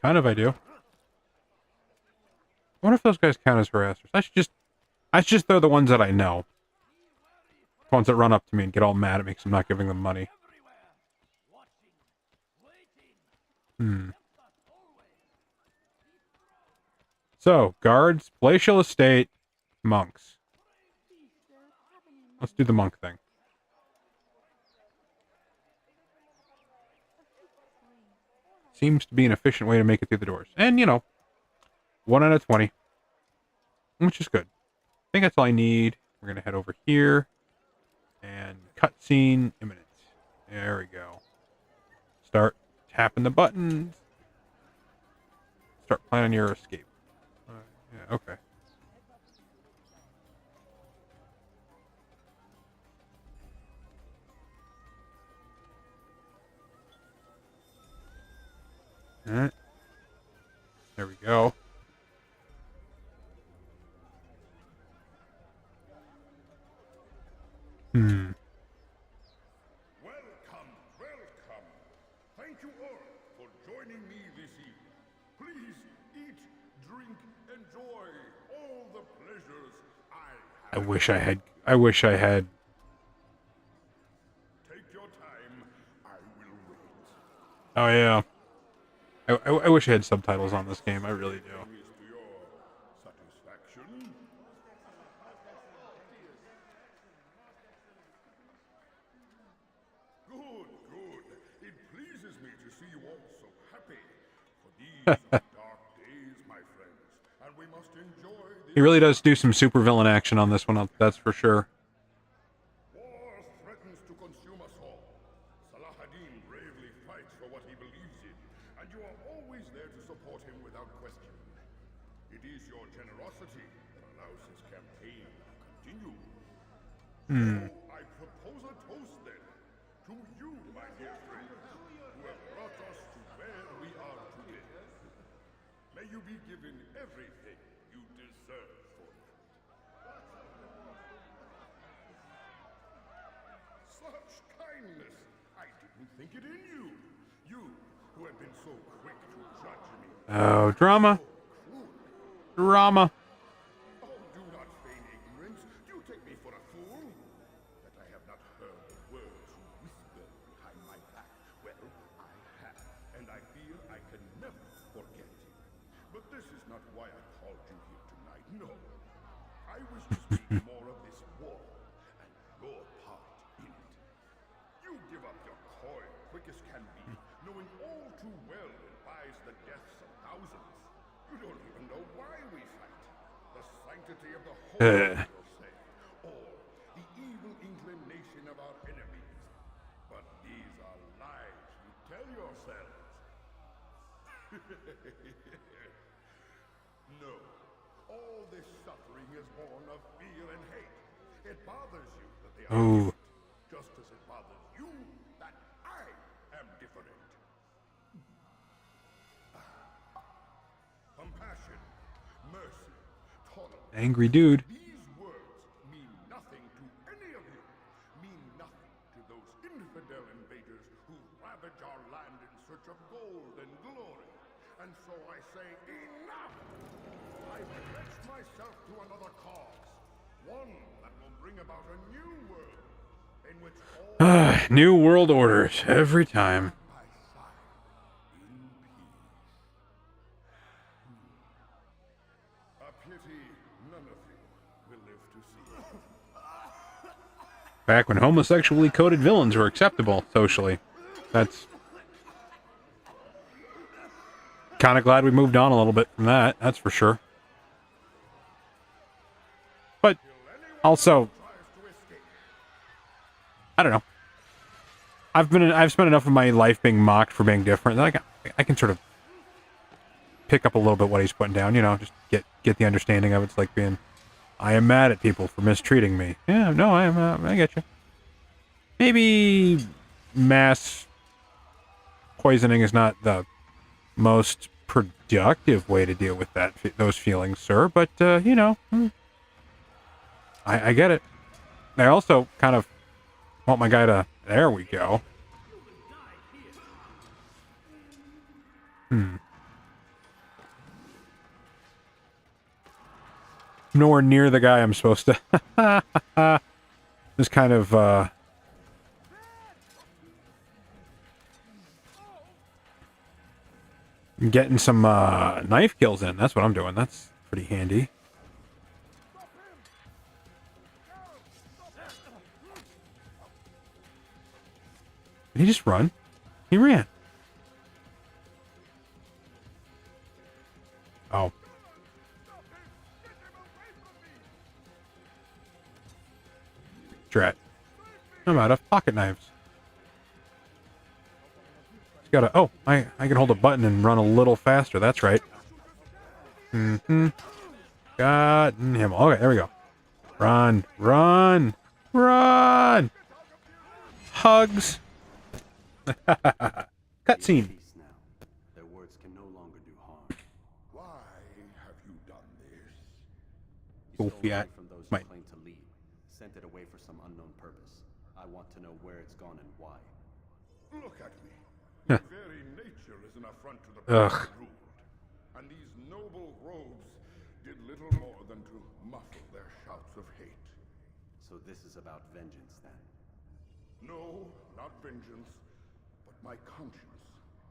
Kind of, I do. I wonder if those guys count as harassers. I should just throw the ones that I know. The ones that run up to me and get all mad at me because I'm not giving them money. So, guards, palatial estate, monks. Let's do the monk thing. Seems to be an efficient way to make it through the doors. And, you know, 1 out of 20. Which is good. I think that's all I need. We're going to head over here. And cutscene imminent. There we go. Start tapping the buttons. Start planning your escape. Yeah, okay. Alright. There we go. Welcome, welcome. Thank you all for joining me this evening. Please eat, drink, enjoy all the pleasures I have. I wish I had. Take your time. I will wait. Oh yeah. I wish I had subtitles on this game. I really do. These are dark days, my friends, and we must enjoy He really does do some supervillain action on this one, that's for sure. War threatens to consume us all. Salah ad-Din bravely fights for what he believes in, and you are always there to support him without question. It is your generosity that allows his campaign to continue. So I propose a toast then to you, my dear friends, who have brought us to where we are today. May you be given everything you deserve for it. Such kindness! I didn't think it in you. You, who have been so quick to judge me. Oh, drama. Drama. Oh, do not feign ignorance. You take me for a fool. That I have not heard the words you whisper behind my back. Well, I have, and I fear I can never forget it. But this is not why I called you here tonight. No. I wish to speak more of this war and your part in it. You give up your coin quick as can be, knowing all too well it buys the deaths of thousands. You don't even know why we fight. The sanctity of the whole, you'll say, or the evil inclination of our enemies. But these are lies you tell yourselves. No. All this suffering is born of fear and hate. It bothers you that they are different, just as it bothers you that I am different. Compassion, mercy, tolerance. Angry dude. These words mean nothing to any of you. Mean nothing to those infidel invaders who ravage our land in search of gold and glory. And so I say, enough! I pledge myself to another cause. One that will bring about a new world in which all New world orders every time. by side in peace. A pity none of you will live to see it. Back when homosexually coded villains were acceptable socially. That's kind of glad we moved on a little bit from that, that's for sure. But also, I don't know. I've spent enough of my life being mocked for being different that I can sort of pick up a little bit what he's putting down, you know, just get the understanding of it. It's like being, I am mad at people for mistreating me. Yeah, no, I get you. Maybe mass poisoning is not the most productive way to deal with those feelings, sir, but, you know, I get it. I also kind of want my guy to, there we go. Nowhere near the guy I'm supposed to. Just kind of, getting some, knife kills in. That's what I'm doing. That's pretty handy. Did he just run? He ran. Oh. Drat. I'm out of pocket knives. Just gotta... Oh, I can hold a button and run a little faster. That's right. Gotten him. Okay, there we go. Run. Run. Run! Hugs. Cutscene. Peace now. Their words can no longer do harm. Why have you done this? You Cool stole fiat. money from those Might. who claim to lead, sent it away for some unknown purpose. I want to know where it's gone and why. Look at me. My very nature is an affront to the people Ugh. ruled. And these noble robes did little more than to muffle their shouts of hate. So this is about vengeance then. No, not vengeance, but my conscience.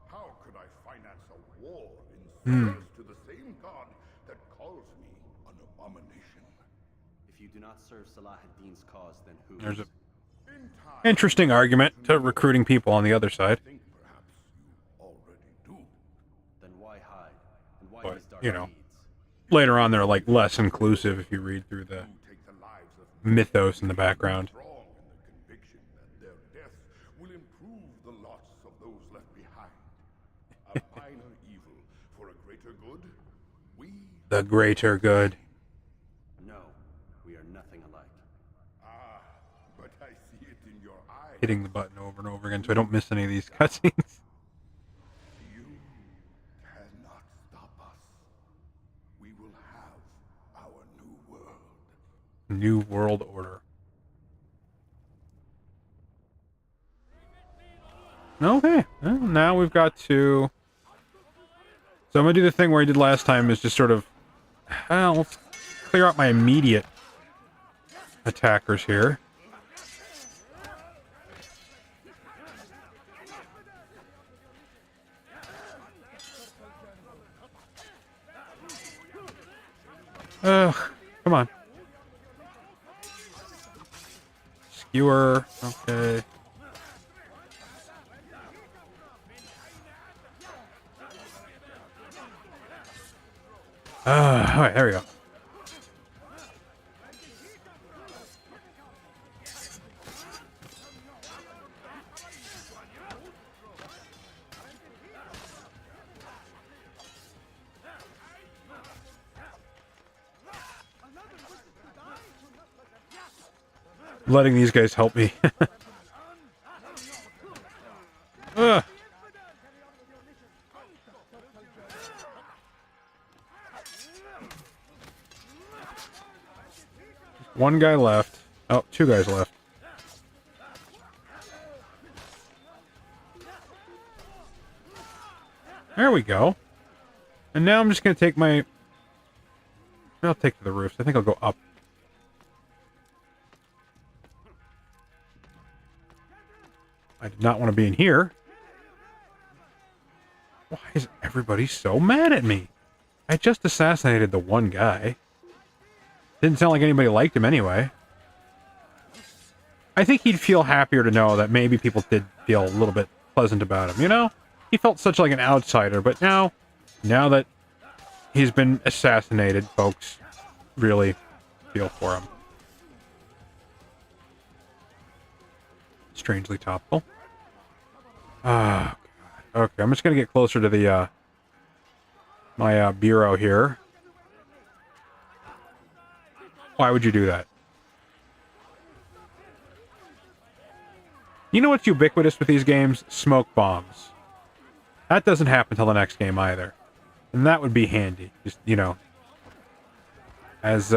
How could I finance a war in service to the same god that calls me an abomination? If you do not serve Salah ad-Din's cause, then who? There's a In time, interesting argument to recruiting people on the other side. I think perhaps you already do. Then why hide? And why But, his dark you know, deeds? later on they're like less inclusive if you read through the mythos in the background. Strong in the conviction that their death will improve the lots of those left behind. A minor evil for a greater good? We The greater good. No, we are nothing alike. but I see it in your eyes. Hitting the button over and over again so I don't miss any of these cutscenes. You cannot stop us. We will have our new world. New World Order. Okay, well, now we've got to... So I'm going to do the thing where I did last time, is just sort of... Well, let's clear out my immediate attackers here. Ugh, come on. Skewer, okay. Alright, there we go. Letting these guys help me. Ugh. One guy left. Oh, two guys left. There we go. And now I'm just going to take my... I'll take to the roofs. I think I'll go up. I did not want to be in here. Why is everybody so mad at me? I just assassinated the one guy. Didn't sound like anybody liked him anyway. I think he'd feel happier to know that maybe people did feel a little bit pleasant about him, you know? He felt such like an outsider, but now that he's been assassinated, folks really feel for him. Strangely topical. Ah, God. Okay, I'm just gonna get closer to the my bureau here. Why would you do that? You know what's ubiquitous with these games? Smoke bombs. That doesn't happen till the next game either. And that would be handy. Just, you know. As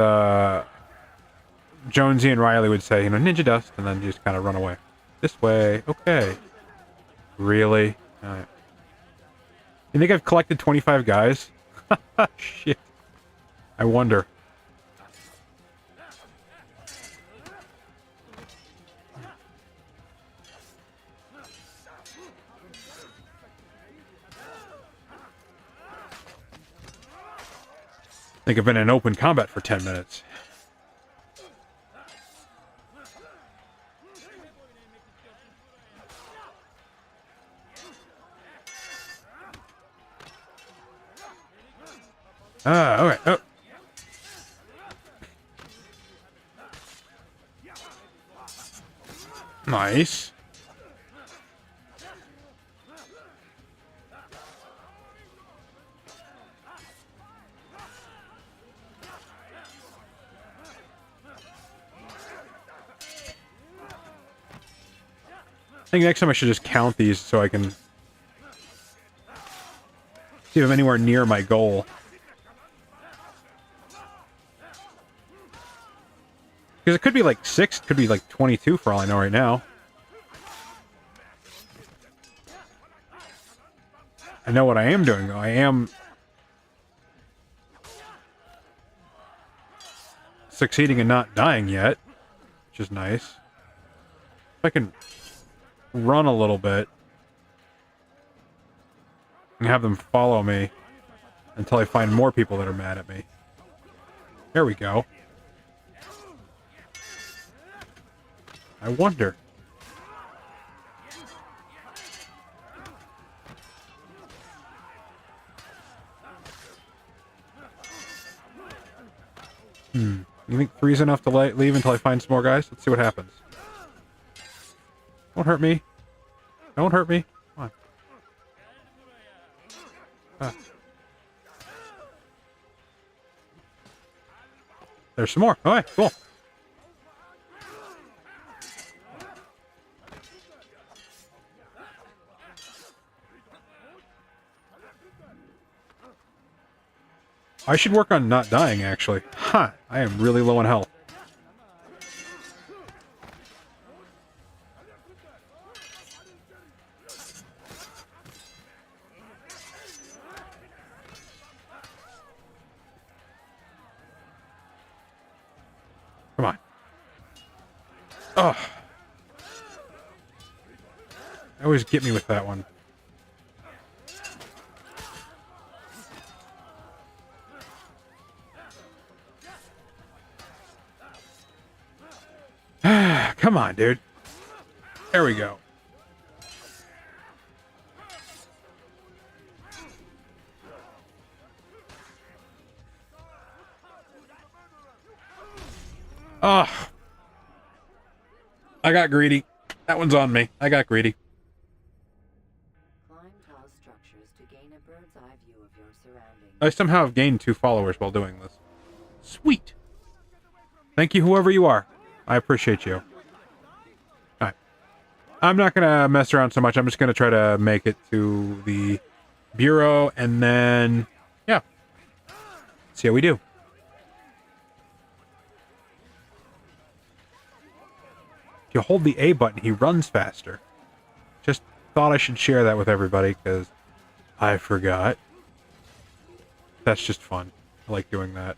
Jonesy and Riley would say, you know, ninja dust, and then just kind of run away. This way. Okay. Really? Alright. You think I've collected 25 guys? Shit. I wonder. I think I've been in open combat for 10 minutes. Alright. Oh. Nice. I think next time I should just count these so I can see if I'm anywhere near my goal. Because it could be like 6, it could be like 22 for all I know right now. I know what I am doing though. I am succeeding in not dying yet, which is nice. If I can run a little bit and have them follow me until I find more people that are mad at me. There we go. I wonder. You think 3's enough to leave until I find some more guys? Let's see what happens. Don't hurt me. Don't hurt me. Come on. Ah. There's some more. Alright, cool. I should work on not dying, actually. Huh. I am really low on health. Come on. Oh. They always get me with that one. Come on, dude. There we go. Oh. I got greedy. That one's on me. I got greedy. Climb tall structures to gain a bird's eye view of your surroundings. I somehow have gained 2 followers while doing this. Sweet. Thank you, whoever you are. I appreciate you. Alright. I'm not going to mess around so much. I'm just going to try to make it to the bureau and then, yeah. See how we do. If you hold the A button, he runs faster. Just thought I should share that with everybody because I forgot. That's just fun. I like doing that.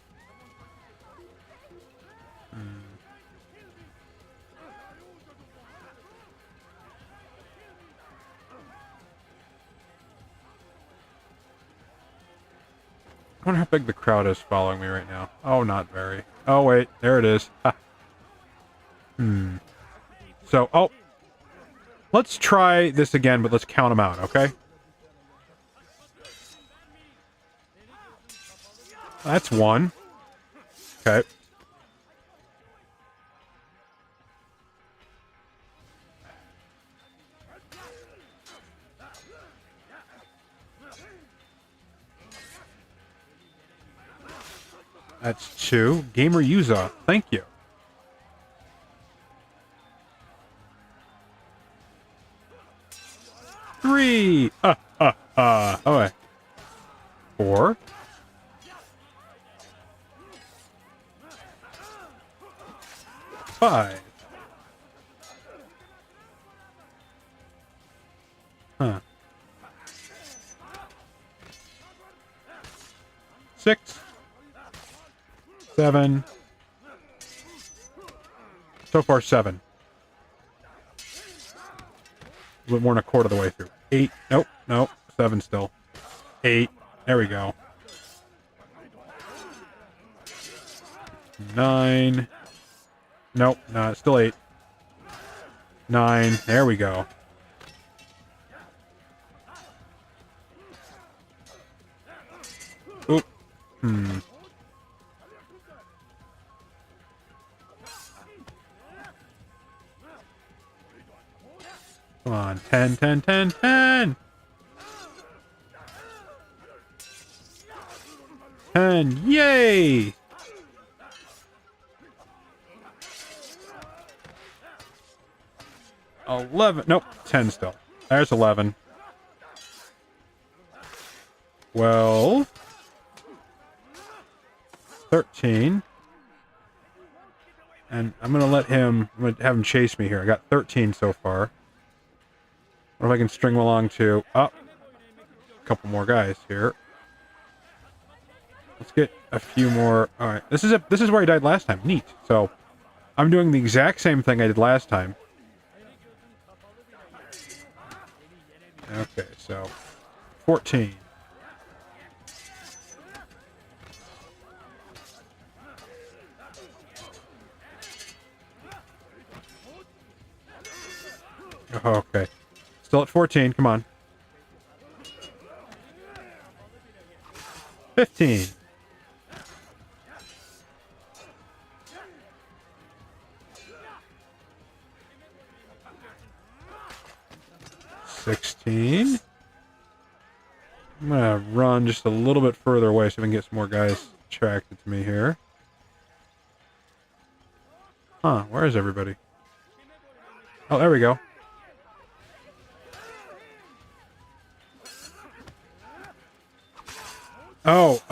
I wonder how big the crowd is following me right now. Oh, not very. Oh, wait. There it is. Ha. So, oh. Let's try this again, but let's count them out, okay? That's 1. Okay. That's 2. Gamer Yuza, thank you. Three. Okay. 4. 5. Huh. 6. 7. So far, 7. A little more than a quarter of the way through. 8. Nope. Nope. 7 still. 8. There we go. 9. Nope. No, it's still 8. 9. There we go. Oop. Come on, 10, 10, 10, 10! 10, yay! $11, nope, 10 still. There's 11. 12. 13. And I'm gonna have him chase me here. I got 13 so far. What if I can string them along to a couple more guys here. Let's get a few more. All right, this is where I died last time. Neat. So I'm doing the exact same thing I did last time. Okay, so 14. Okay. Still at 14, come on. 15. 17. I'm gonna run just a little bit further away so we can get some more guys attracted to me here. Huh, where is everybody? Oh, there we go. Oh,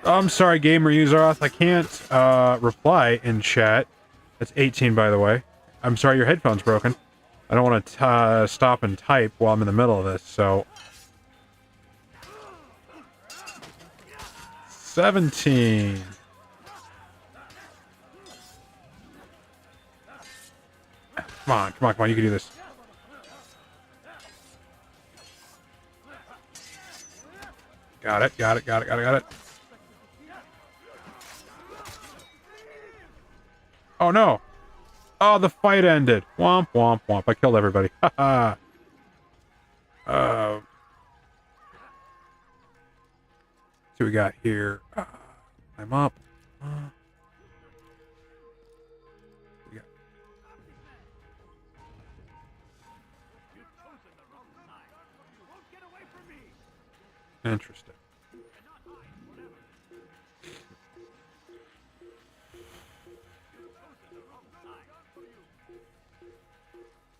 I'm sorry, Gamer Useroth. I can't reply in chat. That's 18, by the way. I'm sorry, your headphone's broken. I don't want to stop and type while I'm in the middle of this, so... 17. Come on, come on, come on, you can do this. Got it, got it, got it, got it, got it. Oh no! Oh, the fight ended. Womp, womp, womp. I killed everybody. Haha. See what we got here. I'm up. We got... Interesting.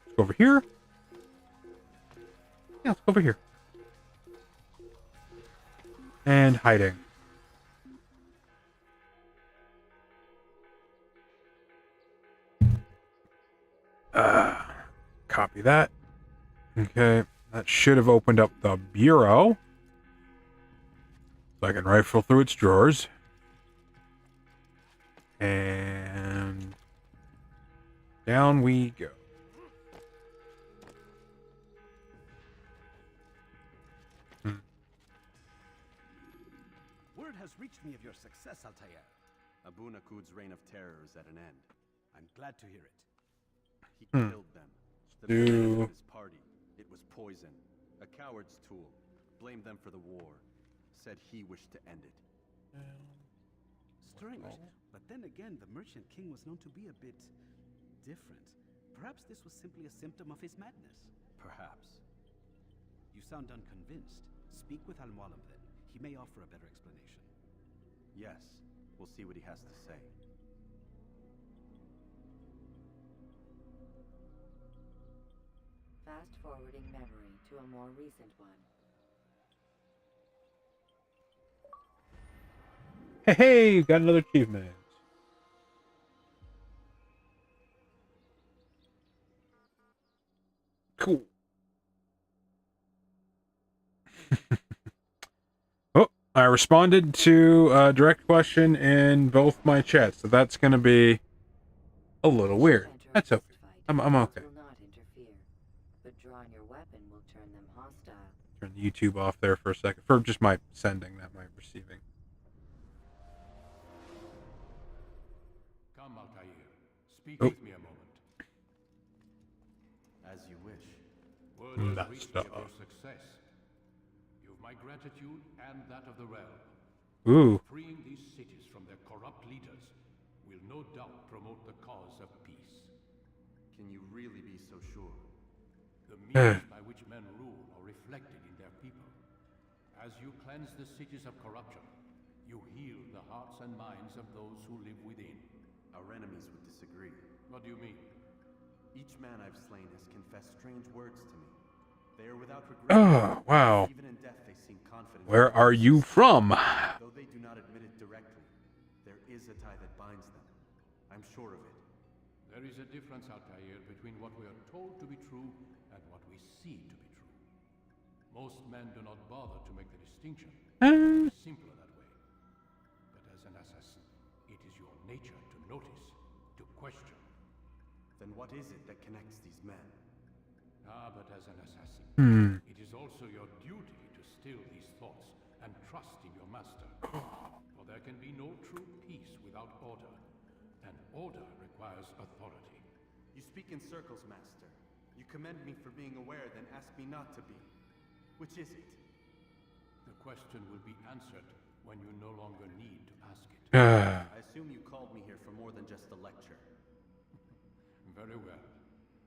Let's go over here. Yeah, let's go over here. And hiding. Copy that. Okay, that should have opened up the bureau. So I can rifle through its drawers. And down we go. Word has reached me of your success, Altair. Abu Nakud's reign of terror is at an end. I'm glad to hear it. He killed them. The beginning of his party. It was poison. A coward's tool. Blamed them for the war. Said he wished to end it. Strange. But then again, the Merchant King was known to be a bit different. Perhaps this was simply a symptom of his madness. Perhaps. You sound unconvinced. Speak with Al-Mualim then. He may offer a better explanation. Yes. We'll see what he has to say. Fast forwarding memory to a more recent one. Hey, hey, you got another achievement. Cool. Oh, I responded to a direct question in both my chats, so that's going to be a little weird. That's okay. I'm okay. Will not interfere, but drawing your weapon will turn them hostile. Turn the YouTube off there for a second. For just my sending, not my receiving. Come, Altair. Speak with me a moment. As you wish. Word has reached me of your success. You've my gratitude and that of the realm. Ooh. Freeing these cities from their corrupt leaders will no doubt promote the cause of peace. Can you really be so sure? The means by which men rule are reflected in their people. As you cleanse the cities of corruption, you heal the hearts and minds of those who live within. Our enemies would disagree. What do you mean? Each man I've slain has confessed strange words to me. They are without regret. Oh, wow. Even in death they seem confident. Where are you from? Though they do not admit it directly, there is a tie that binds them. I'm sure of it. There is a difference, Altair, between what we are told to be true and what we see to be true. Most men do not bother to make the distinction. It's simpler that way. But as an assassin, it is your nature to notice, to question. Then what is it that connects these men? Ah, but as an assassin, it is also your duty to still these thoughts and trust in your master. For there can be no true peace without order, and order requires authority. You speak in circles, Master. You commend me for being aware, then ask me not to be. Which is it? The question will be answered when you no longer need to ask it. I assume you called me here for more than just a lecture. Very well.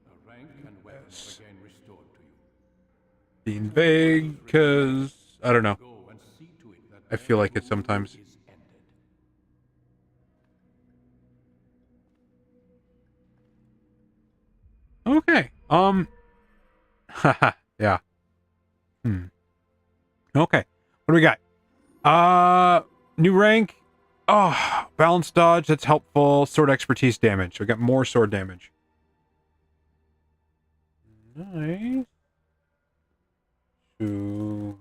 A rank and weapons again restored to you. being vague because I don't know. I feel like it sometimes. Okay. Haha. Yeah. Okay. What do we got? New rank. Oh, balance dodge. That's helpful. Sword expertise damage. We got more sword damage. Nice. To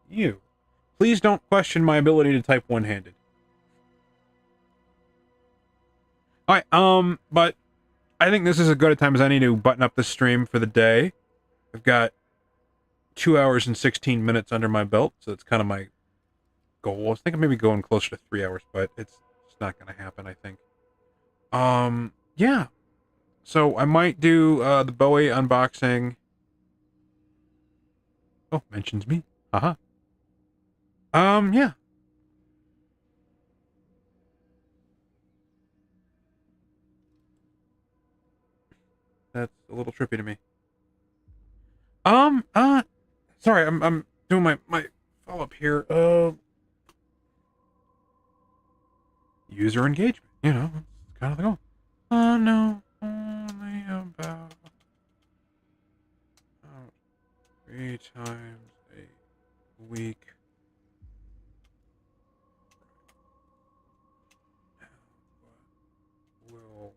meet you. Please don't question my ability to type one-handed. Alright, but I think this is as good a time as any to button up the stream for the day. I've got 2 hours and 16 minutes under my belt, so that's kind of my goal. I was thinking maybe going closer to 3 hours, but it's not going to happen, I think. Yeah. So I might do the Benway unboxing. Oh, mentions me. Haha. Yeah. That's a little trippy to me. Sorry, I'm doing my follow-up here. User engagement, you know, that's kind of the goal. No, only about 3 times a week. Will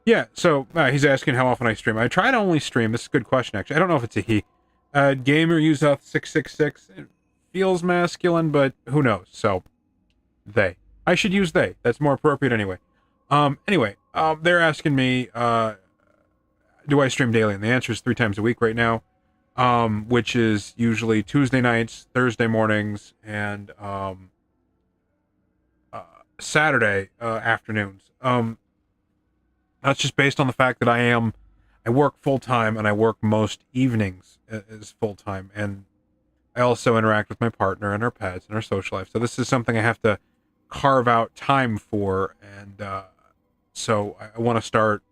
yeah, so he's asking how often I stream. I try to only stream. This is a good question, actually. I don't know if it's a he. Gamer Usoff 666. It feels masculine, but who knows? So, they. I should use they. That's more appropriate anyway. They're asking me, do I stream daily? And the answer is 3 times a week right now, which is usually Tuesday nights, Thursday mornings, and Saturday afternoons. That's just based on the fact that I work full-time and I work most evenings as full-time, and I also interact with my partner and our pets and our social life. So this is something I have to carve out time for, and so I want to start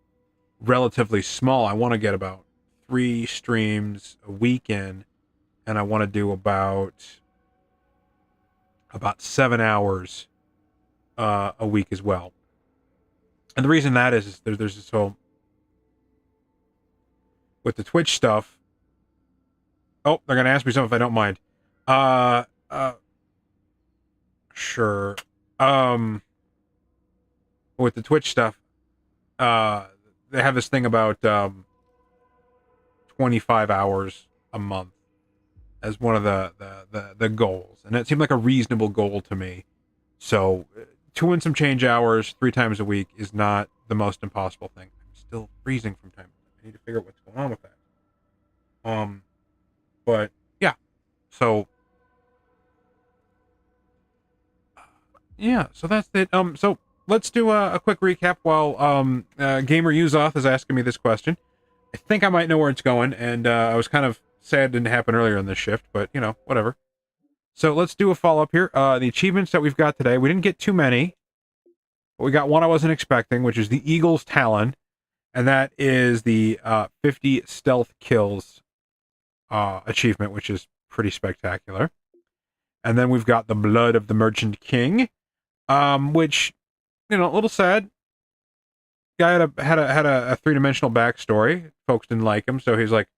relatively small. I want to get about 3 streams a weekend, and I want to do about 7 hours a week as well. And the reason that is there's this whole with the Twitch stuff. Oh, they're gonna ask me something if I don't mind. Sure. With the Twitch stuff, they have this thing about 25 hours a month as one of the goals, and it seemed like a reasonable goal to me. So 2 and some change hours 3 times a week is not the most impossible thing. I'm still freezing from time to time. I need to figure out what's going on with that. But yeah, so yeah, so that's it. So let's do a quick recap while Gamer Usoff is asking me this question. I think I might know where it's going, and I was kind of sad it didn't happen earlier in this shift, but you know, whatever. So let's do a follow-up here. The achievements that we've got today, we didn't get too many, but we got one I wasn't expecting, which is the Eagle's Talon, and that is the 50 stealth kills achievement, which is pretty spectacular. And then we've got the Blood of the Merchant King, which, you know, a little sad. Guy had a 3-dimensional backstory. Folks didn't like him, so he's like,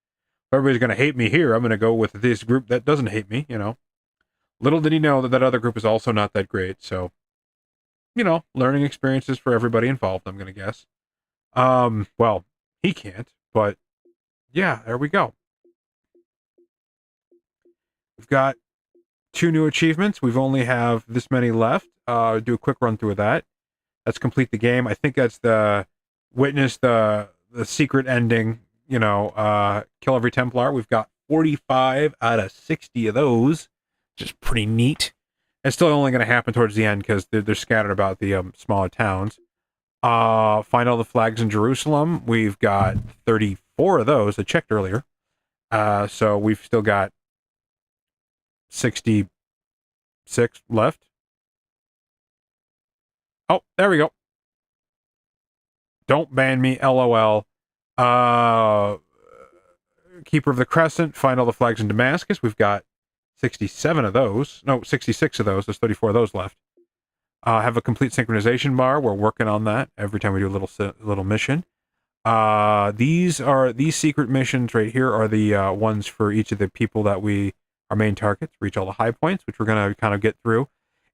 everybody's gonna hate me here. I'm gonna go with this group that doesn't hate me, you know. Little did he know that that other group is also not that great, so, you know, learning experiences for everybody involved, I'm gonna guess. Well, he can't, but yeah, there we go. We've got 2 new achievements. We've only have this many left. Do a quick run through of that. Let's complete the game. I think that's the witness the secret ending, you know, kill every Templar. We've got 45 out of 60 of those, which is pretty neat. It's still only going to happen towards the end because they're scattered about the smaller towns. Find all the flags in Jerusalem. We've got 34 of those. I checked earlier. So we've still got 66 left. Oh, there we go. Don't ban me, LOL. Keeper of the Crescent, find all the flags in Damascus. We've got 67 of those. No, 66 of those. There's 34 of those left. Have a complete synchronization bar. We're working on that every time we do a little mission. These secret missions right here are the ones for each of the people that our main targets. Reach all the high points, which we're gonna kind of get through.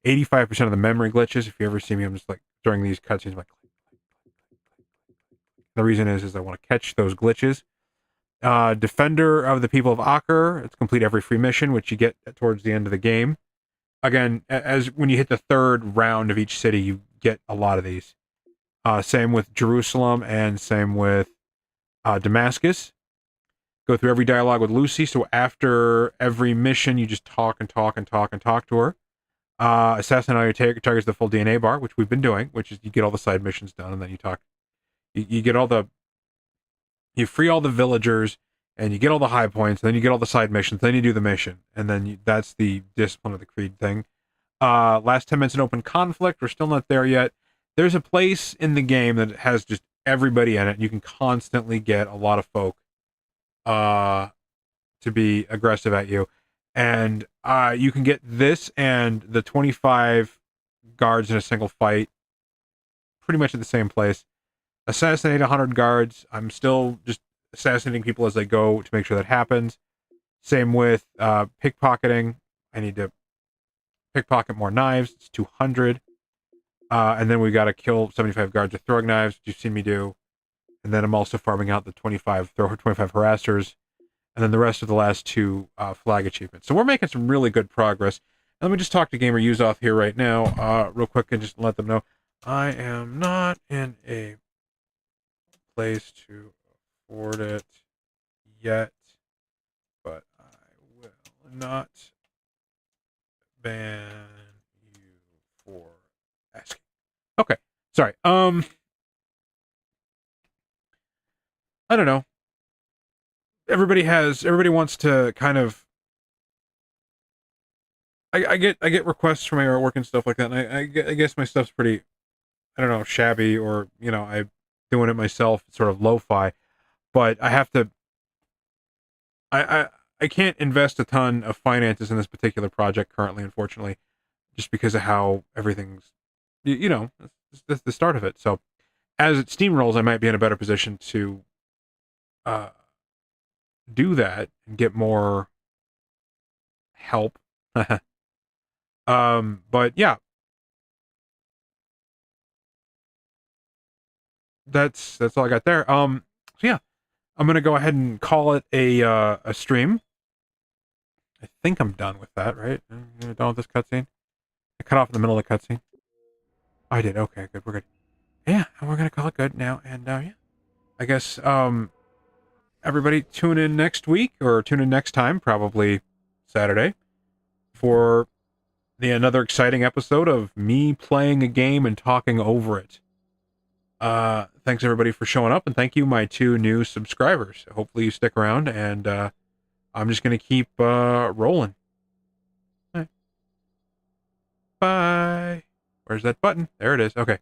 85% of the memory glitches. If you ever see me, I'm just like during these cutscenes, I'm like. The reason is I want to catch those glitches. Defender of the People of Aker. It's complete every free mission, which you get towards the end of the game. Again, as when you hit the third round of each city, you get a lot of these. Same with Jerusalem and same with Damascus. Go through every dialogue with Lucy. So after every mission, you just talk and talk and talk and talk to her. Assassinate all your targets the full DNA bar, which we've been doing, which is you get all the side missions done and then you talk. You get you free all the villagers, and you get all the high points, and then you get all the side missions, then you do the mission, and then that's the Discipline of the Creed thing. Last 10 minutes in open conflict, we're still not there yet. There's a place in the game that has just everybody in it, and you can constantly get a lot of folk to be aggressive at you. And you can get this and the 25 guards in a single fight pretty much at the same place. Assassinate 100 guards. I'm still just assassinating people as they go to make sure that happens. Same with pickpocketing. I need to pickpocket more knives. It's 200. And then we got to kill 75 guards with throwing knives, which you've seen me do. And then I'm also farming out the 25 harassers. And then the rest of the last two flag achievements. So we're making some really good progress. And let me just talk to Gamer Yuzoth here right now, real quick, and just let them know I am not in a place to afford it yet, but I will not ban you for asking. Okay, sorry. I don't know. Everybody wants to kind of. I get requests for my artwork and stuff like that, and I guess my stuff's pretty, I don't know, shabby, or I'm doing it myself, sort of lo-fi, but I have to. I can't invest a ton of finances in this particular project currently, unfortunately, just because of how everything's, it's the start of it. So, as it steamrolls, I might be in a better position to do that and get more help. But yeah, that's all I got there. So yeah, I'm gonna go ahead and call it a stream. I think I'm done with that, right? I'm done with this cutscene. I cut off in the middle of the cutscene. I did. Okay, good. We're good. Yeah, we're gonna call it good now. And yeah, I guess everybody tune in next week, or tune in next time, probably Saturday, for another exciting episode of me playing a game and talking over it. Thanks everybody for showing up, and thank you, my 2 new subscribers. Hopefully you stick around, and I'm just gonna keep rolling. All right. Bye. Where's that button? There it is. Okay.